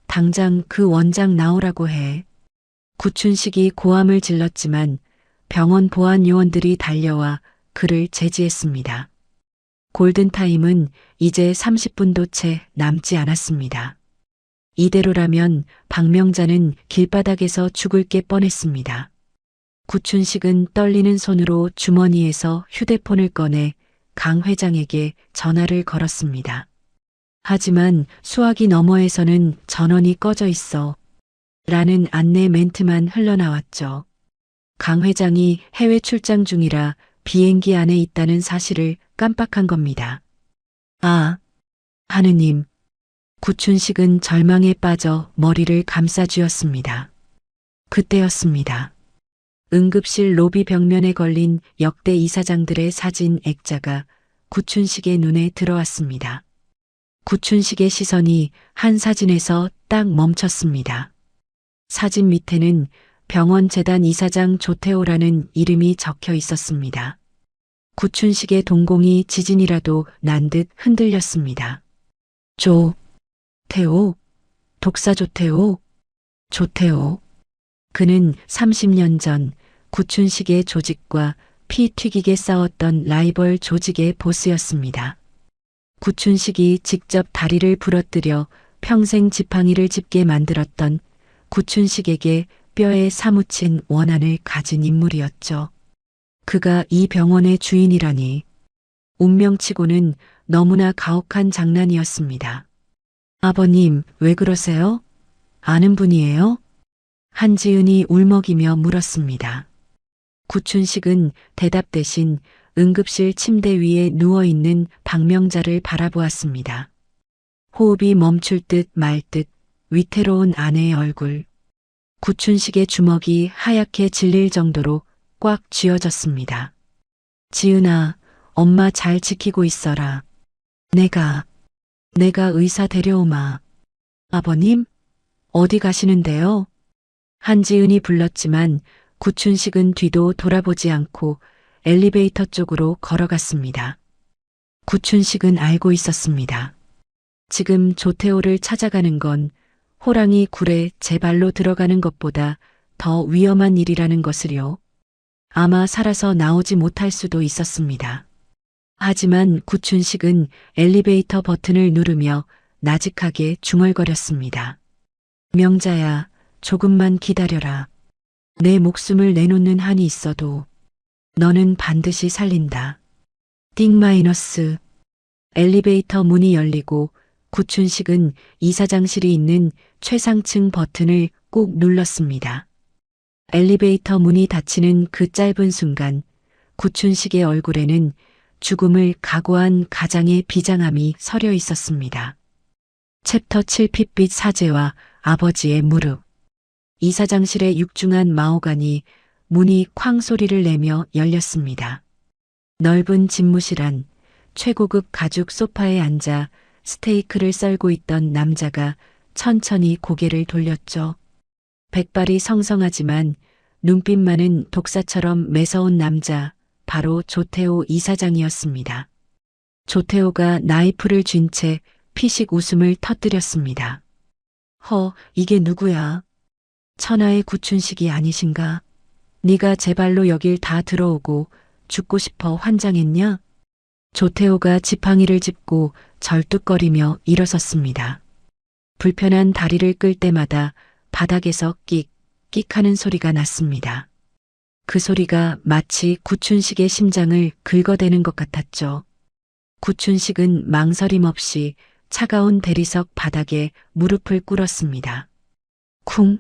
당장 그 원장 나오라고 해. 구춘식이 고함을 질렀지만 병원 보안 요원들이 달려와 그를 제지했습니다. 골든타임은 이제 30분도 채 남지 않았습니다. 이대로라면 박명자는 길바닥에서 죽을 게 뻔했습니다. 구춘식은 떨리는 손으로 주머니에서 휴대폰을 꺼내 강 회장에게 전화를 걸었습니다. 하지만 수화기 너머에서는 전원이 꺼져 있어 라는 안내 멘트만 흘러나왔죠. 강 회장이 해외 출장 중이라 비행기 안에 있다는 사실을 깜빡한 겁니다. 아, 하느님. 구춘식은 절망에 빠져 머리를 감싸쥐었습니다. 그때였습니다. 응급실 로비 벽면에 걸린 역대 이사장들의 사진 액자가 구춘식의 눈에 들어왔습니다. 구춘식의 시선이 한 사진에서 딱 멈췄습니다. 사진 밑에는 병원 재단 이사장 조태호라는 이름이 적혀 있었습니다. 구춘식의 동공이 지진이라도 난 듯 흔들렸습니다. 조태호, 독사 조태호, 조태호. 그는 30년 전 구춘식의 조직과 피 튀기게 싸웠던 라이벌 조직의 보스였습니다. 구춘식이 직접 다리를 부러뜨려 평생 지팡이를 짚게 만들었던 구춘식에게 뼈에 사무친 원한을 가진 인물이었죠. 그가 이 병원의 주인이라니 운명치고는 너무나 가혹한 장난이었습니다. 아버님, 왜 그러세요? 아는 분이에요? 한지은이 울먹이며 물었습니다. 구춘식은 대답 대신 응급실 침대 위에 누워있는 박명자를 바라보았습니다. 호흡이 멈출 듯 말 듯 위태로운 아내의 얼굴. 구춘식의 주먹이 하얗게 질릴 정도로 꽉 쥐어졌습니다. 지은아, 엄마 잘 지키고 있어라. 내가 의사 데려오마. 아버님? 어디 가시는데요? 한지은이 불렀지만 구춘식은 뒤도 돌아보지 않고 엘리베이터 쪽으로 걸어갔습니다. 구춘식은 알고 있었습니다. 지금 조태호를 찾아가는 건 호랑이 굴에 제 발로 들어가는 것보다 더 위험한 일이라는 것을요. 아마 살아서 나오지 못할 수도 있었습니다. 하지만 구춘식은 엘리베이터 버튼을 누르며 나직하게 중얼거렸습니다. 명자야, 조금만 기다려라. 내 목숨을 내놓는 한이 있어도 너는 반드시 살린다. 띵 마이너스. 엘리베이터 문이 열리고 구춘식은 이사장실이 있는 최상층 버튼을 꾹 눌렀습니다. 엘리베이터 문이 닫히는 그 짧은 순간 구춘식의 얼굴에는 죽음을 각오한 가장의 비장함이 서려 있었습니다. 챕터 7 핏빛 사제와 아버지의 무릎. 이사장실의 육중한 마호간이 문이 쾅 소리를 내며 열렸습니다. 넓은 집무실 안 최고급 가죽 소파에 앉아 스테이크를 썰고 있던 남자가 천천히 고개를 돌렸죠. 백발이 성성하지만 눈빛만은 독사처럼 매서운 남자, 바로 조태호 이사장이었습니다. 조태호가 나이프를 쥔 채 피식 웃음을 터뜨렸습니다. 이게 누구야? 천하의 구춘식이 아니신가? 네가 제 발로 여길 다 들어오고 죽고 싶어 환장했냐? 조태호가 지팡이를 짚고 절뚝거리며 일어섰습니다. 불편한 다리를 끌 때마다 바닥에서 끽 하는 소리가 났습니다. 그 소리가 마치 구춘식의 심장을 긁어대는 것 같았죠. 구춘식은 망설임 없이 차가운 대리석 바닥에 무릎을 꿇었습니다. 쿵!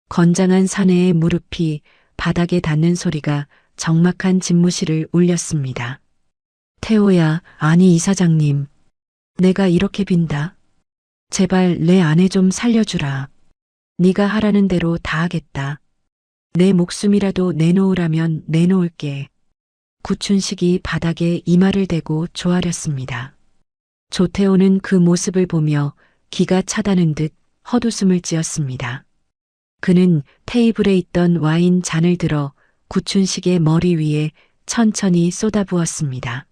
건장한 사내의 무릎이 바닥에 닿는 소리가 적막한 집무실을 울렸습니다. 태호야, 아니 이사장님. 내가 이렇게 빈다. 제발 내 아내 좀 살려주라. 네가 하라는 대로 다 하겠다. 내 목숨이라도 내놓으라면 내놓을게. 구춘식이 바닥에 이마를 대고 조아렸습니다. 조태호는 그 모습을 보며 기가 차다는 듯 헛웃음을 지었습니다. 그는 테이블에 있던 와인 잔을 들어 구춘식의 머리 위에 천천히 쏟아부었습니다.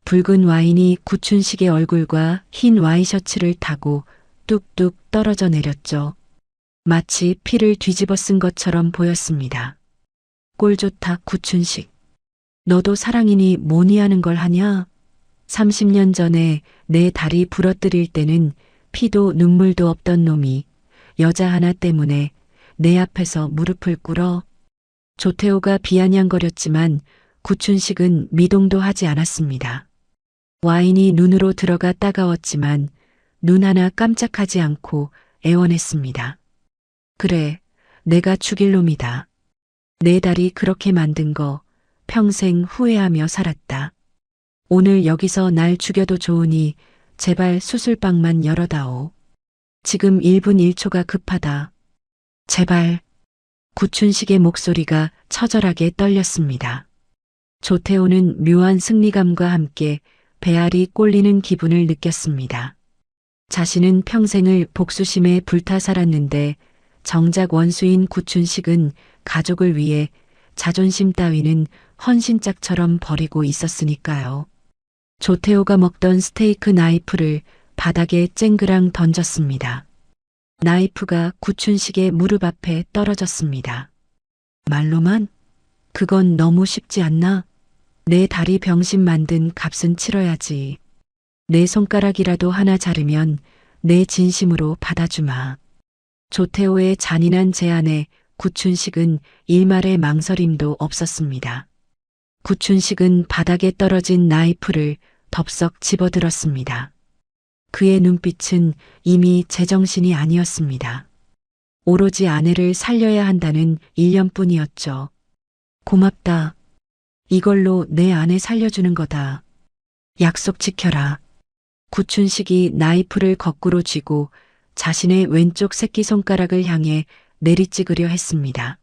붉은 와인이 구춘식의 얼굴과 흰 와이셔츠를 타고 뚝뚝 떨어져 내렸죠. 마치 피를 뒤집어 쓴 것처럼 보였습니다. 꼴 좋다 구춘식. 너도 사랑이니 뭐니 하는 걸 하냐? 30년 전에 내 다리 부러뜨릴 때는 피도 눈물도 없던 놈이 여자 하나 때문에 내 앞에서 무릎을 꿇어. 조태호가 비아냥거렸지만 구춘식은 미동도 하지 않았습니다. 와인이 눈으로 들어가 따가웠지만 눈 하나 깜짝하지 않고 애원했습니다. 그래, 내가 죽일 놈이다. 내 다리 그렇게 만든 거 평생 후회하며 살았다. 오늘 여기서 날 죽여도 좋으니 제발 수술방만 열어다오. 지금 1분 1초가 급하다. 제발. 구춘식의 목소리가 처절하게 떨렸습니다. 조태호는 묘한 승리감과 함께 배알이 꼴리는 기분을 느꼈습니다. 자신은 평생을 복수심에 불타 살았는데 정작 원수인 구춘식은 가족을 위해 자존심 따위는 헌신짝처럼 버리고 있었으니까요. 조태호가 먹던 스테이크 나이프를 바닥에 쨍그랑 던졌습니다. 나이프가 구춘식의 무릎 앞에 떨어졌습니다. 말로만? 그건 너무 쉽지 않나? 내 다리 병신 만든 값은 치러야지. 내 손가락이라도 하나 자르면 내 진심으로 받아주마. 조태호의 잔인한 제안에 구춘식은 일말의 망설임도 없었습니다. 구춘식은 바닥에 떨어진 나이프를 덥석 집어들었습니다. 그의 눈빛은 이미 제정신이 아니었습니다. 오로지 아내를 살려야 한다는 일념뿐이었죠. 고맙다. 이걸로 내 아내 살려주는 거다. 약속 지켜라. 구춘식이 나이프를 거꾸로 쥐고 자신의 왼쪽 새끼손가락을 향해 내리찍으려 했습니다.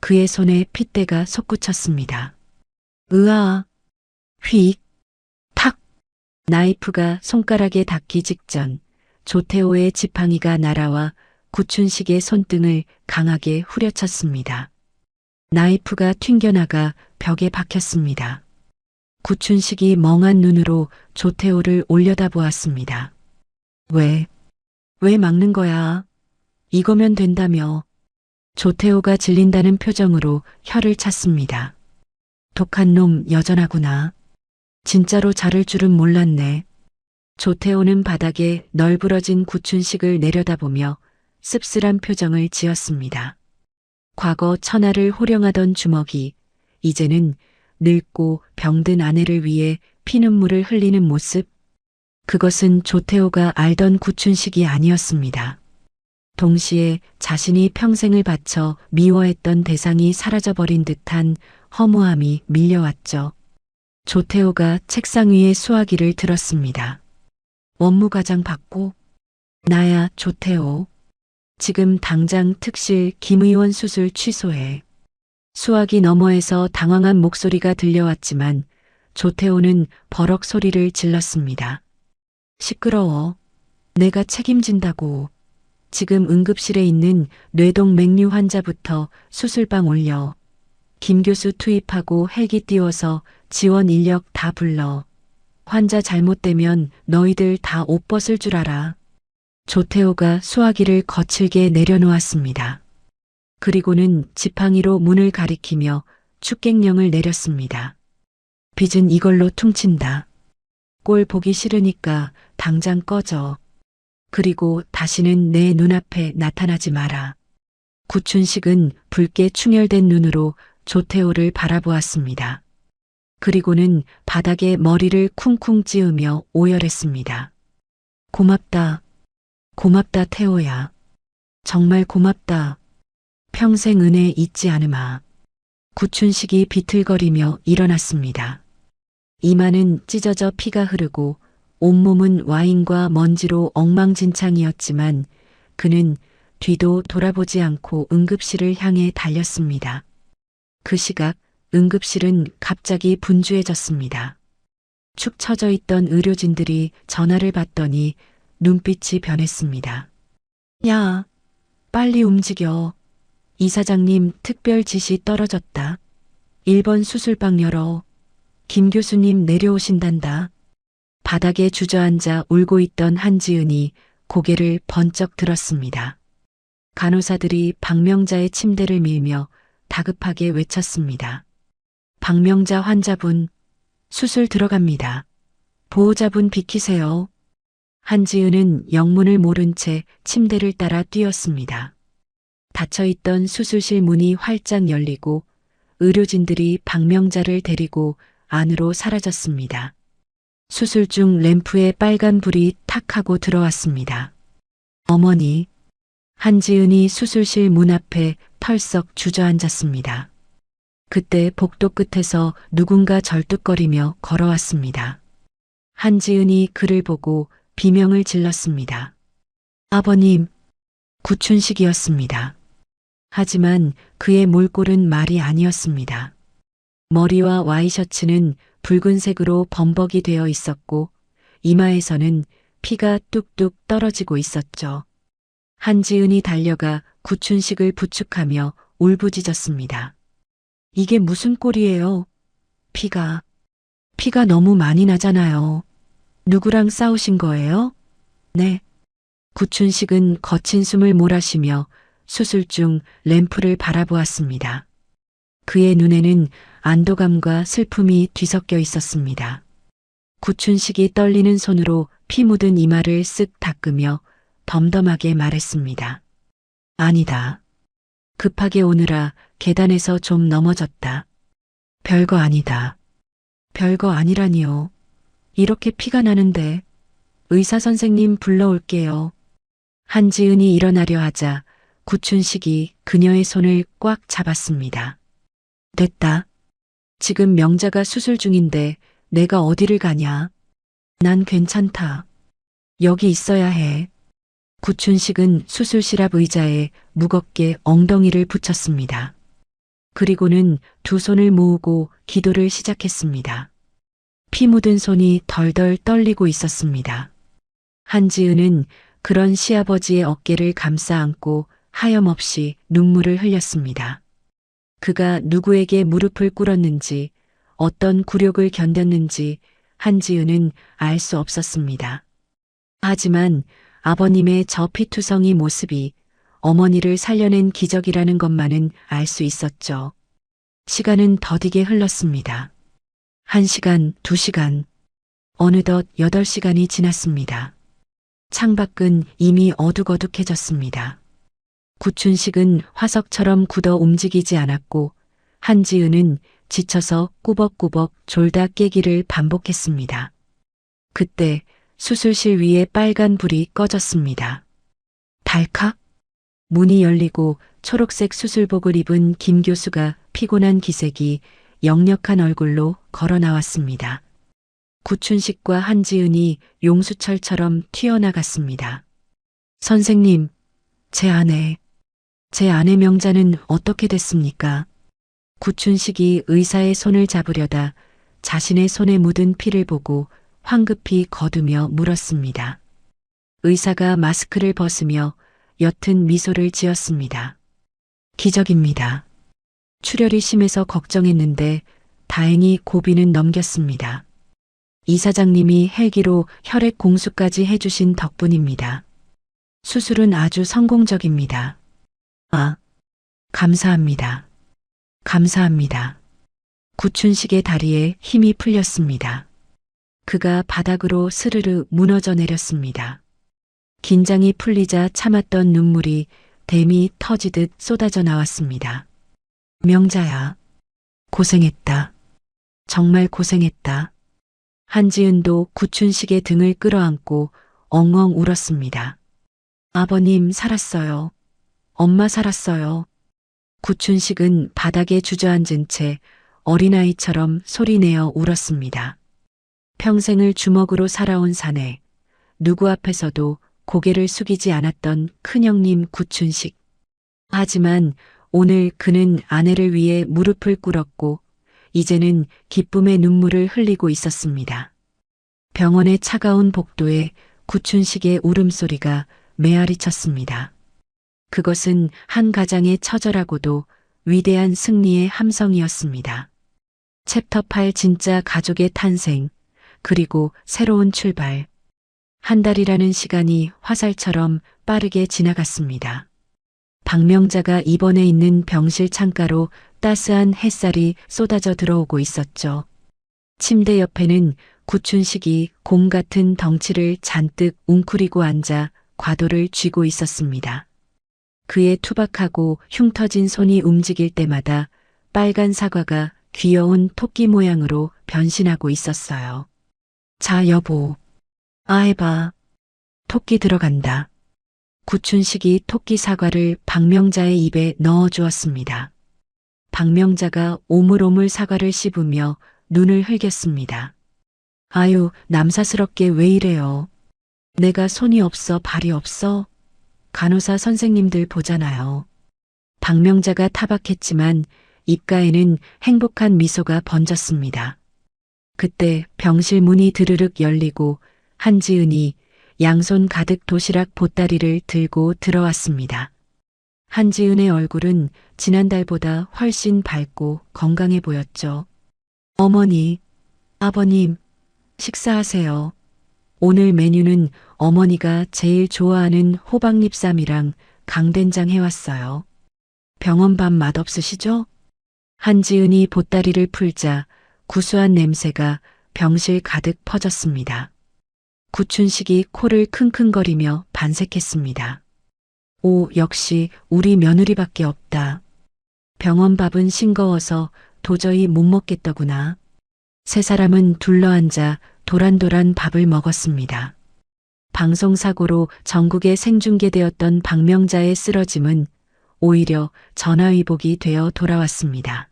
그의 손에 핏대가 솟구쳤습니다. 으아! 휙! 탁! 나이프가 손가락에 닿기 직전 조태호의 지팡이가 날아와 구춘식의 손등을 강하게 후려쳤습니다. 나이프가 튕겨나가 벽에 박혔습니다. 구춘식이 멍한 눈으로 조태호를 올려다보았습니다. 왜? 왜 막는 거야? 이거면 된다며. 조태호가 질린다는 표정으로 혀를 찼습니다. 독한 놈 여전하구나. 진짜로 자를 줄은 몰랐네. 조태호는 바닥에 널브러진 구춘식을 내려다보며 씁쓸한 표정을 지었습니다. 과거 천하를 호령하던 주먹이 이제는 늙고 병든 아내를 위해 피눈물을 흘리는 모습. 그것은 조태호가 알던 구춘식이 아니었습니다. 동시에 자신이 평생을 바쳐 미워했던 대상이 사라져버린 듯한 허무함이 밀려왔죠. 조태호가 책상 위에 수화기를 들었습니다. 원무과장 받고. 나야 조태호. 지금 당장 특실 김 의원 수술 취소해. 수화기 너머에서 당황한 목소리가 들려왔지만 조태호는 버럭 소리를 질렀습니다. 시끄러워. 내가 책임진다고. 지금 응급실에 있는 뇌동 맥류 환자부터 수술방 올려. 김 교수 투입하고 헬기 띄워서 지원 인력 다 불러. 환자 잘못되면 너희들 다 옷 벗을 줄 알아. 조태호가 수화기를 거칠게 내려놓았습니다. 그리고는 지팡이로 문을 가리키며 축객령을 내렸습니다. 빚은 이걸로 퉁친다. 꼴 보기 싫으니까 당장 꺼져. 그리고 다시는 내 눈앞에 나타나지 마라. 구춘식은 붉게 충혈된 눈으로 조태호를 바라보았습니다. 그리고는 바닥에 머리를 쿵쿵 찌으며 오열했습니다. 고맙다. 고맙다 태호야. 정말 고맙다. 평생 은혜 잊지 않으마. 구춘식이 비틀거리며 일어났습니다. 이마는 찢어져 피가 흐르고 온몸은 와인과 먼지로 엉망진창이었지만 그는 뒤도 돌아보지 않고 응급실을 향해 달렸습니다. 그 시각 응급실은 갑자기 분주해졌습니다. 축 처져 있던 의료진들이 전화를 받더니 눈빛이 변했습니다. 야, 빨리 움직여. 이사장님 특별 지시 떨어졌다. 1번 수술방 열어. 김 교수님 내려오신단다. 바닥에 주저앉아 울고 있던 한지은이 고개를 번쩍 들었습니다. 간호사들이 박명자의 침대를 밀며 다급하게 외쳤습니다. 박명자 환자분, 수술 들어갑니다. 보호자분 비키세요. 한지은은 영문을 모른 채 침대를 따라 뛰었습니다. 닫혀있던 수술실 문이 활짝 열리고 의료진들이 박명자를 데리고 안으로 사라졌습니다. 수술 중 램프에 빨간 불이 탁 하고 들어왔습니다. 어머니. 한지은이 수술실 문 앞에 털썩 주저앉았습니다. 그때 복도 끝에서 누군가 절뚝거리며 걸어왔습니다. 한지은이 그를 보고 비명을 질렀습니다. 아버님. 구춘식이었습니다. 하지만 그의 몰골은 말이 아니었습니다. 머리와 와이셔츠는 붉은색으로 범벅이 되어 있었고 이마에서는 피가 뚝뚝 떨어지고 있었죠. 한지은이 달려가 구춘식을 부축하며 울부짖었습니다. 이게 무슨 꼴이에요? 피가 너무 많이 나잖아요. 누구랑 싸우신 거예요? 네. 구춘식은 거친 숨을 몰아쉬며 수술 중 램프를 바라보았습니다. 그의 눈에는 안도감과 슬픔이 뒤섞여 있었습니다. 구춘식이 떨리는 손으로 피 묻은 이마를 쓱 닦으며 덤덤하게 말했습니다. 아니다. 급하게 오느라 계단에서 좀 넘어졌다. 별거 아니다. 별거 아니라니요. 이렇게 피가 나는데. 의사 선생님 불러올게요. 한지은이 일어나려 하자 구춘식이 그녀의 손을 꽉 잡았습니다. 됐다. 지금 명자가 수술 중인데 내가 어디를 가냐. 난 괜찮다. 여기 있어야 해. 구춘식은 수술실 앞 의자에 무겁게 엉덩이를 붙였습니다. 그리고는 두 손을 모으고 기도를 시작했습니다. 피 묻은 손이 덜덜 떨리고 있었습니다. 한지은은 그런 시아버지의 어깨를 감싸 안고 하염없이 눈물을 흘렸습니다. 그가 누구에게 무릎을 꿇었는지 어떤 굴욕을 견뎠는지 한지은은 알 수 없었습니다. 하지만 아버님의 저 피투성이 모습이 어머니를 살려낸 기적이라는 것만은 알 수 있었죠. 시간은 더디게 흘렀습니다. 1시간, 2시간, 어느덧 8시간이 지났습니다. 창밖은 이미 어둑어둑해졌습니다. 구춘식은 화석처럼 굳어 움직이지 않았고 한지은은 지쳐서 꾸벅꾸벅 졸다 깨기를 반복했습니다. 그때 수술실 위에 빨간 불이 꺼졌습니다. 달칵? 문이 열리고 초록색 수술복을 입은 김 교수가 피곤한 기색이 역력한 얼굴로 걸어 나왔습니다. 구춘식과 한지은이 용수철처럼 튀어나갔습니다. 선생님, 제 아내 명자는 어떻게 됐습니까? 구춘식이 의사의 손을 잡으려다 자신의 손에 묻은 피를 보고 황급히 거두며 물었습니다. 의사가 마스크를 벗으며 옅은 미소를 지었습니다. 기적입니다. 출혈이 심해서 걱정했는데 다행히 고비는 넘겼습니다. 이사장님이 헬기로 혈액 공수까지 해주신 덕분입니다. 수술은 아주 성공적입니다. 아, 감사합니다. 감사합니다. 구춘식의 다리에 힘이 풀렸습니다. 그가 바닥으로 스르르 무너져 내렸습니다. 긴장이 풀리자 참았던 눈물이 댐이 터지듯 쏟아져 나왔습니다. 명자야, 고생했다. 정말 고생했다. 한지은도 구춘식의 등을 끌어안고 엉엉 울었습니다. 아버님 살았어요. 엄마 살았어요. 구춘식은 바닥에 주저앉은 채 어린아이처럼 소리내어 울었습니다. 평생을 주먹으로 살아온 사내, 누구 앞에서도 고개를 숙이지 않았던 큰형님 구춘식. 하지만 오늘 그는 아내를 위해 무릎을 꿇었고 이제는 기쁨의 눈물을 흘리고 있었습니다. 병원의 차가운 복도에 구춘식의 울음소리가 메아리 쳤습니다. 그것은 한 가장의 처절하고도 위대한 승리의 함성이었습니다. 챕터 8 진짜 가족의 탄생, 그리고 새로운 출발. 한 달이라는 시간이 화살처럼 빠르게 지나갔습니다. 박명자가 입원해 있는 병실 창가로 따스한 햇살이 쏟아져 들어오고 있었죠. 침대 옆에는 구춘식이 곰 같은 덩치를 잔뜩 웅크리고 앉아 과도를 쥐고 있었습니다. 그의 투박하고 흉터진 손이 움직일 때마다 빨간 사과가 귀여운 토끼 모양으로 변신하고 있었어요. 자, 여보. 해봐. 토끼 들어간다. 구춘식이 토끼 사과를 박명자의 입에 넣어 주었습니다. 박명자가 오물오물 사과를 씹으며 눈을 흘겼습니다. 아유, 남사스럽게 왜 이래요? 내가 손이 없어 발이 없어? 간호사 선생님들 보잖아요. 박명자가 타박했지만 입가에는 행복한 미소가 번졌습니다. 그때 병실 문이 드르륵 열리고 한지은이 양손 가득 도시락 보따리를 들고 들어왔습니다. 한지은의 얼굴은 지난달보다 훨씬 밝고 건강해 보였죠. 어머니, 아버님, 식사하세요. 오늘 메뉴는 어머니가 제일 좋아하는 호박잎쌈이랑 강된장 해왔어요. 병원밥 맛없으시죠? 한지은이 보따리를 풀자 구수한 냄새가 병실 가득 퍼졌습니다. 구춘식이 코를 킁킁거리며 반색했습니다. 오, 역시 우리 며느리밖에 없다. 병원밥은 싱거워서 도저히 못 먹겠더구나. 세 사람은 둘러앉아 도란도란 밥을 먹었습니다. 방송사고로 전국에 생중계되었던 박명자의 쓰러짐은 오히려 전화위복이 되어 돌아왔습니다.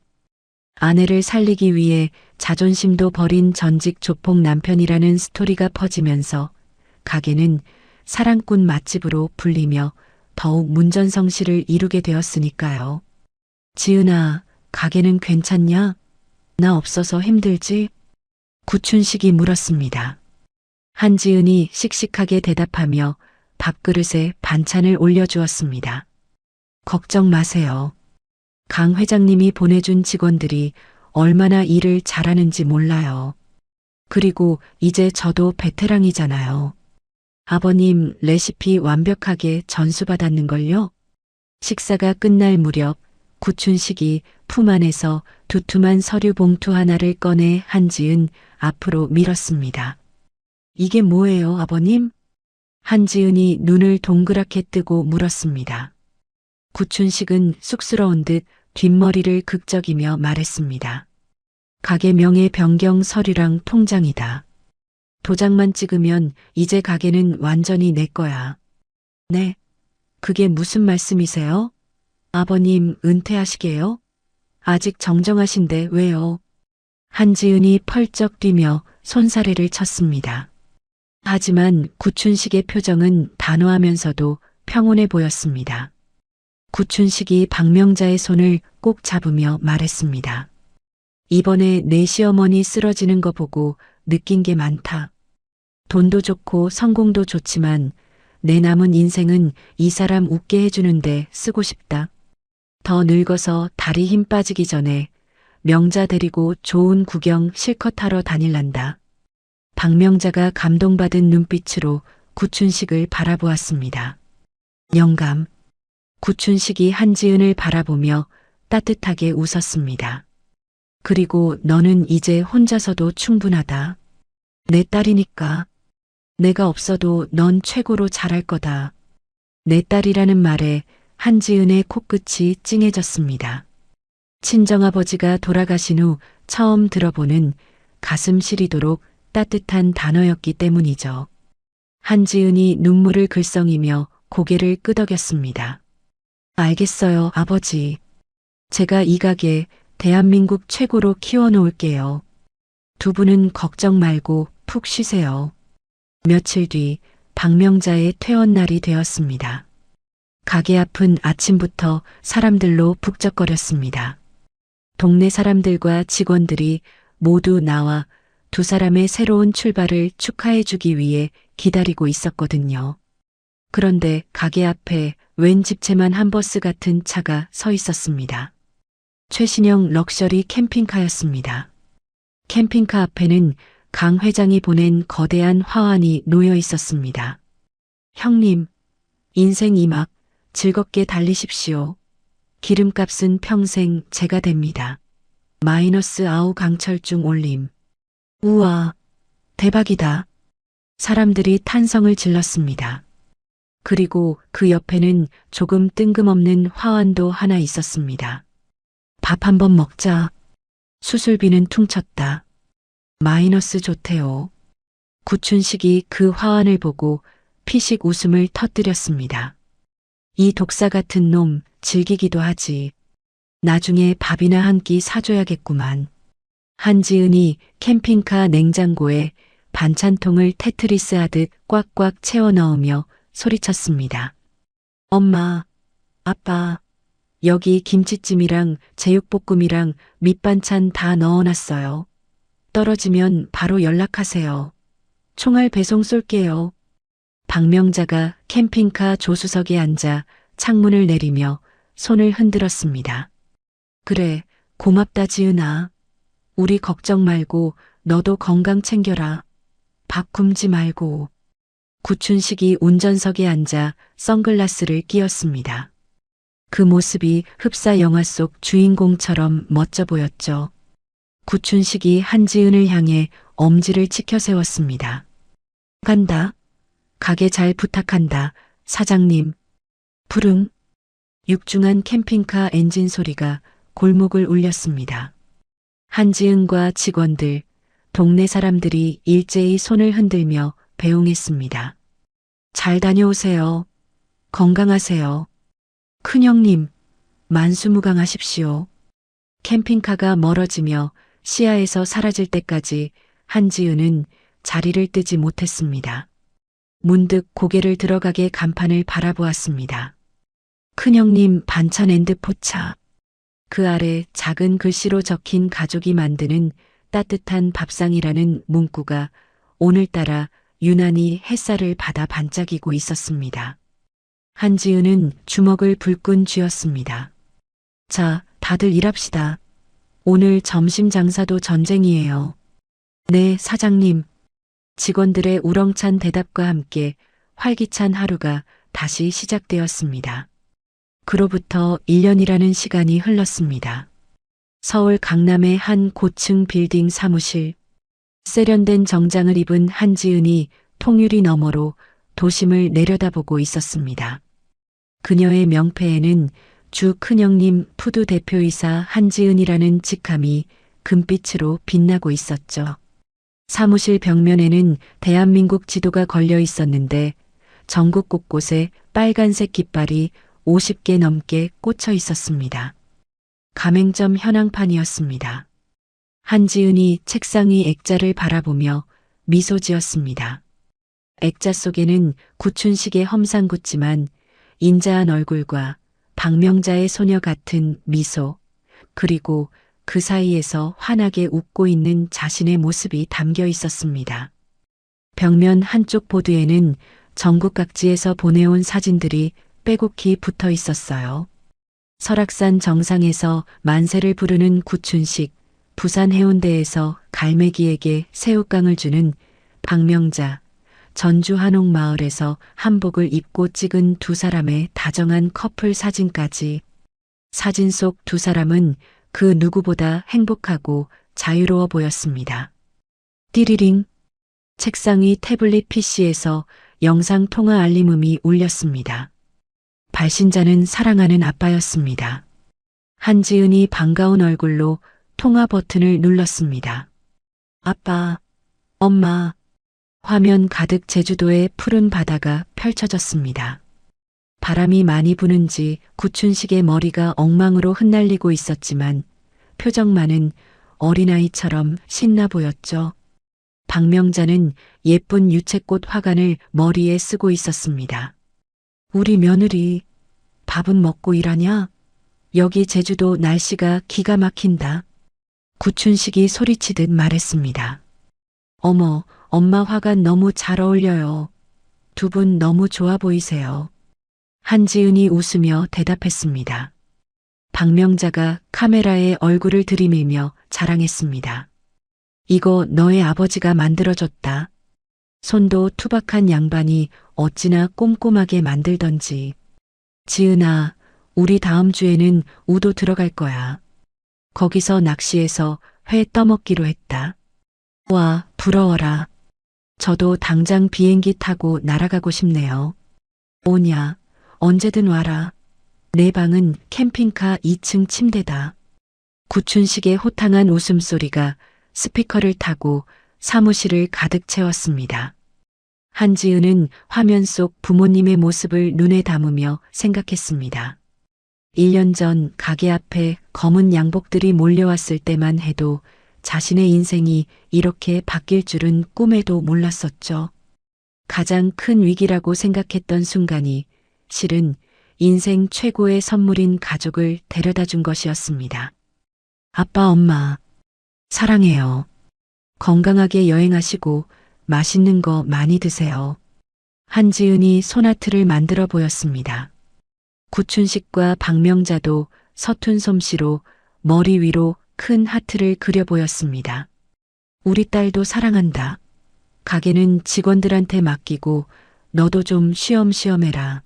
아내를 살리기 위해 자존심도 버린 전직 조폭 남편이라는 스토리가 퍼지면서 가게는 사랑꾼 맛집으로 불리며 더욱 문전성시를 이루게 되었으니까요. 지은아, 가게는 괜찮냐? 나 없어서 힘들지? 구춘식이 물었습니다. 한지은이 씩씩하게 대답하며 밥그릇에 반찬을 올려주었습니다. 걱정 마세요. 강 회장님이 보내준 직원들이 얼마나 일을 잘하는지 몰라요. 그리고 이제 저도 베테랑이잖아요. 아버님 레시피 완벽하게 전수받았는걸요? 식사가 끝날 무렵 구춘식이 품 안에서 두툼한 서류 봉투 하나를 꺼내 한지은 앞으로 밀었습니다. 이게 뭐예요, 아버님? 한지은이 눈을 동그랗게 뜨고 물었습니다. 구춘식은 쑥스러운 듯 뒷머리를 극적이며 말했습니다. 가게 명의 변경 서류랑 통장이다. 도장만 찍으면 이제 가게는 완전히 내 거야. 네? 그게 무슨 말씀이세요? 아버님 은퇴하시게요? 아직 정정하신데 왜요? 한지은이 펄쩍 뛰며 손사래를 쳤습니다. 하지만 구춘식의 표정은 단호하면서도 평온해 보였습니다. 구춘식이 박명자의 손을 꼭 잡으며 말했습니다. 이번에 내 시어머니 쓰러지는 거 보고 느낀 게 많다. 돈도 좋고 성공도 좋지만 내 남은 인생은 이 사람 웃게 해주는데 쓰고 싶다. 더 늙어서 다리 힘 빠지기 전에 명자 데리고 좋은 구경 실컷 하러 다닐란다. 박명자가 감동받은 눈빛으로 구춘식을 바라보았습니다. 영감. 구춘식이 한지은을 바라보며 따뜻하게 웃었습니다. 그리고 너는 이제 혼자서도 충분하다. 내 딸이니까. 내가 없어도 넌 최고로 잘할 거다. 내 딸이라는 말에 한지은의 코끝이 찡해졌습니다. 친정아버지가 돌아가신 후 처음 들어보는 가슴 시리도록 따뜻한 단어였기 때문이죠. 한지은이 눈물을 글썽이며 고개를 끄덕였습니다. 알겠어요, 아버지. 제가 이 가게 대한민국 최고로 키워놓을게요. 두 분은 걱정 말고 푹 쉬세요. 며칠 뒤 박명자의 퇴원날이 되었습니다. 가게 앞은 아침부터 사람들로 북적거렸습니다. 동네 사람들과 직원들이 모두 나와 두 사람의 새로운 출발을 축하해주기 위해 기다리고 있었거든요. 그런데 가게 앞에 웬 집채만 한 버스 같은 차가 서 있었습니다. 최신형 럭셔리 캠핑카였습니다. 캠핑카 앞에는 강 회장이 보낸 거대한 화환이 놓여 있었습니다. 형님, 인생 이막 즐겁게 달리십시오. 기름값은 평생 제가 됩니다. 마이너스 아우 강철중 올림. 우와, 대박이다. 사람들이 탄성을 질렀습니다. 그리고 그 옆에는 조금 뜬금없는 화환도 하나 있었습니다. 밥 한번 먹자. 수술비는 퉁쳤다. 마이너스 좋대요. 구춘식이 그 화환을 보고 피식 웃음을 터뜨렸습니다. 이 독사 같은 놈 즐기기도 하지. 나중에 밥이나 한 끼 사줘야겠구만. 한지은이 캠핑카 냉장고에 반찬통을 테트리스 하듯 꽉꽉 채워 넣으며 소리쳤습니다. 엄마, 아빠, 여기 김치찜이랑 제육볶음이랑 밑반찬 다 넣어놨어요. 떨어지면 바로 연락하세요. 총알 배송 쏠게요. 박명자가 캠핑카 조수석에 앉아 창문을 내리며 손을 흔들었습니다. 그래, 고맙다 지은아. 우리 걱정 말고 너도 건강 챙겨라. 밥 굶지 말고. 구춘식이 운전석에 앉아 선글라스를 끼었습니다. 그 모습이 흡사 영화 속 주인공처럼 멋져 보였죠. 구춘식이 한지은을 향해 엄지를 치켜 세웠습니다. 간다. 가게 잘 부탁한다. 사장님. 부릉. 육중한 캠핑카 엔진 소리가 골목을 울렸습니다. 한지은과 직원들, 동네 사람들이 일제히 손을 흔들며 배웅했습니다. 잘 다녀오세요. 건강하세요. 큰형님, 만수무강하십시오. 캠핑카가 멀어지며 시야에서 사라질 때까지 한지은은 자리를 뜨지 못했습니다. 문득 고개를 들어가게 간판을 바라보았습니다. 큰형님 반찬 앤드 포차. 그 아래 작은 글씨로 적힌 가족이 만드는 따뜻한 밥상이라는 문구가 오늘따라 유난히 햇살을 받아 반짝이고 있었습니다. 한지은은 주먹을 불끈 쥐었습니다. 자, 다들 일합시다. 오늘 점심 장사도 전쟁이에요. 네, 사장님. 직원들의 우렁찬 대답과 함께 활기찬 하루가 다시 시작되었습니다. 그로부터 1년이라는 시간이 흘렀습니다. 서울 강남의 한 고층 빌딩 사무실. 세련된 정장을 입은 한지은이 통유리 너머로 도심을 내려다보고 있었습니다. 그녀의 명패에는 주 큰형님 푸드 대표이사 한지은이라는 직함이 금빛으로 빛나고 있었죠. 사무실 벽면에는 대한민국 지도가 걸려 있었는데 전국 곳곳에 빨간색 깃발이 50개 넘게 꽂혀 있었습니다. 가맹점 현황판이었습니다. 한지은이 책상 위 액자를 바라보며 미소 지었습니다. 액자 속에는 구춘식의 험상궂지만 인자한 얼굴과 박명자의 소녀 같은 미소, 그리고 그 사이에서 환하게 웃고 있는 자신의 모습이 담겨 있었습니다. 벽면 한쪽 보드에는 전국 각지에서 보내온 사진들이 빼곡히 붙어 있었어요. 설악산 정상에서 만세를 부르는 구춘식, 부산 해운대에서 갈매기에게 새우깡을 주는 박명자, 전주 한옥마을에서 한복을 입고 찍은 두 사람의 다정한 커플 사진까지. 사진 속 두 사람은 그 누구보다 행복하고 자유로워 보였습니다. 띠리링. 책상 위 태블릿 PC에서 영상 통화 알림음이 울렸습니다. 발신자는 사랑하는 아빠였습니다. 한지은이 반가운 얼굴로 통화 버튼을 눌렀습니다. 아빠, 엄마. 화면 가득 제주도의 푸른 바다가 펼쳐졌습니다. 바람이 많이 부는지 구춘식의 머리가 엉망으로 흩날리고 있었지만 표정만은 어린아이처럼 신나 보였죠. 박명자는 예쁜 유채꽃 화관을 머리에 쓰고 있었습니다. 우리 며느리, 밥은 먹고 일하냐? 여기 제주도 날씨가 기가 막힌다. 구춘식이 소리치듯 말했습니다. 어머, 엄마 화관 너무 잘 어울려요. 두 분 너무 좋아 보이세요. 한지은이 웃으며 대답했습니다. 박명자가 카메라에 얼굴을 들이밀며 자랑했습니다. 이거 너의 아버지가 만들어줬다. 손도 투박한 양반이 어찌나 꼼꼼하게 만들던지. 지은아, 우리 다음 주에는 우도 들어갈 거야. 거기서 낚시해서 회 떠먹기로 했다. 와, 부러워라. 저도 당장 비행기 타고 날아가고 싶네요. 오냐, 언제든 와라. 내 방은 캠핑카 2층 침대다. 구춘식의 호탕한 웃음소리가 스피커를 타고 사무실을 가득 채웠습니다. 한지은은 화면 속 부모님의 모습을 눈에 담으며 생각했습니다. 1년 전 가게 앞에 검은 양복들이 몰려왔을 때만 해도 자신의 인생이 이렇게 바뀔 줄은 꿈에도 몰랐었죠. 가장 큰 위기라고 생각했던 순간이 실은 인생 최고의 선물인 가족을 데려다 준 것이었습니다. 아빠, 엄마, 사랑해요. 건강하게 여행하시고 맛있는 거 많이 드세요. 한지은이 소나트를 만들어 보였습니다. 구춘식과 박명자도 서툰 솜씨로 머리 위로 큰 하트를 그려 보였습니다. 우리 딸도 사랑한다. 가게는 직원들한테 맡기고 너도 좀 쉬엄쉬엄 해라.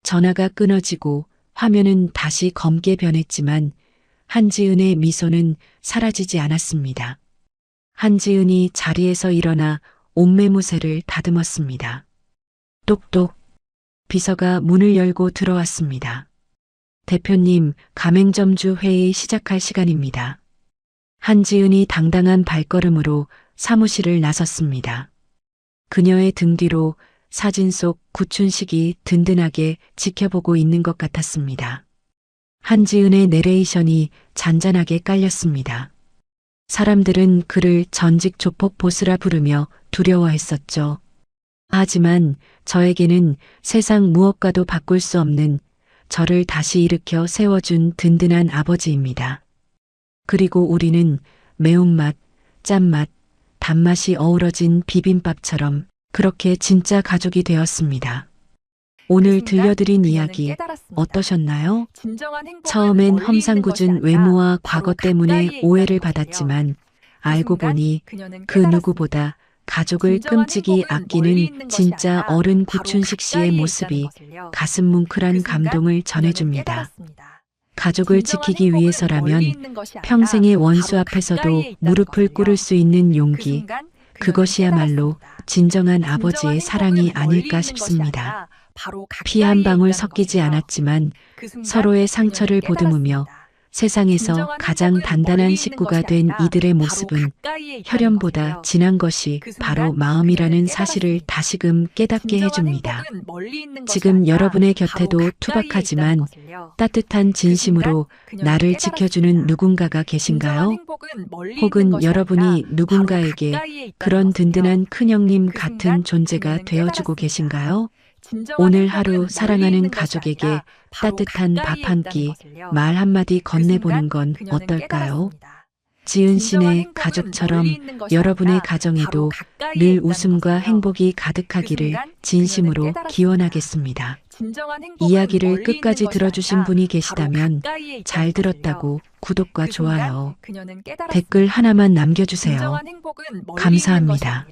전화가 끊어지고 화면은 다시 검게 변했지만 한지은의 미소는 사라지지 않았습니다. 한지은이 자리에서 일어나 옷매무새를 다듬었습니다. 똑똑. 비서가 문을 열고 들어왔습니다. 대표님, 가맹점주 회의 시작할 시간입니다. 한지은이 당당한 발걸음으로 사무실을 나섰습니다. 그녀의 등 뒤로 사진 속 구춘식이 든든하게 지켜보고 있는 것 같았습니다. 한지은의 내레이션이 잔잔하게 깔렸습니다. 사람들은 그를 전직 조폭 보스라 부르며 두려워했었죠. 하지만 저에게는 세상 무엇과도 바꿀 수 없는 저를 다시 일으켜 세워준 든든한 아버지입니다. 그리고 우리는 매운맛, 짠맛, 단맛이 어우러진 비빔밥처럼 그렇게 진짜 가족이 되었습니다. 오늘 들려드린 이야기 어떠셨나요? 처음엔 험상궂은 외모와 과거 때문에 오해를 받았지만 알고 보니 그 누구보다 가족을 끔찍이 아끼는 진짜 어른 구춘식 씨의 모습이 가슴 뭉클한 감동을 전해줍니다. 가족을 지키기 위해서라면 평생의 원수 앞에서도 무릎을 꿇을 수 있는 용기, 그것이야말로 진정한 아버지의 사랑이 아닐까 싶습니다. 피 한 방울 섞이지 않았지만 서로의 상처를 보듬으며 세상에서 가장 단단한 식구가 된 이들의 모습은 혈연보다 진한 것이 바로 마음이라는 사실을 다시금 깨닫게 해줍니다. 지금 여러분의 곁에도 투박하지만 따뜻한 진심으로 나를 지켜주는 누군가가 계신가요? 혹은 여러분이 누군가에게 그런 든든한 큰형님 같은 존재가 되어주고 계신가요? 오늘 하루 사랑하는 가족에게 따뜻한 밥 한 끼, 말 한마디 건네보는 건 어떨까요? 지은 씨네 가족처럼 여러분의 가정에도 늘 웃음과 행복이 가득하기를 진심으로 기원하겠습니다. 이야기를 끝까지 들어주신 분이 계시다면 잘 들었다고 구독과 좋아요, 댓글 하나만 남겨주세요. 감사합니다.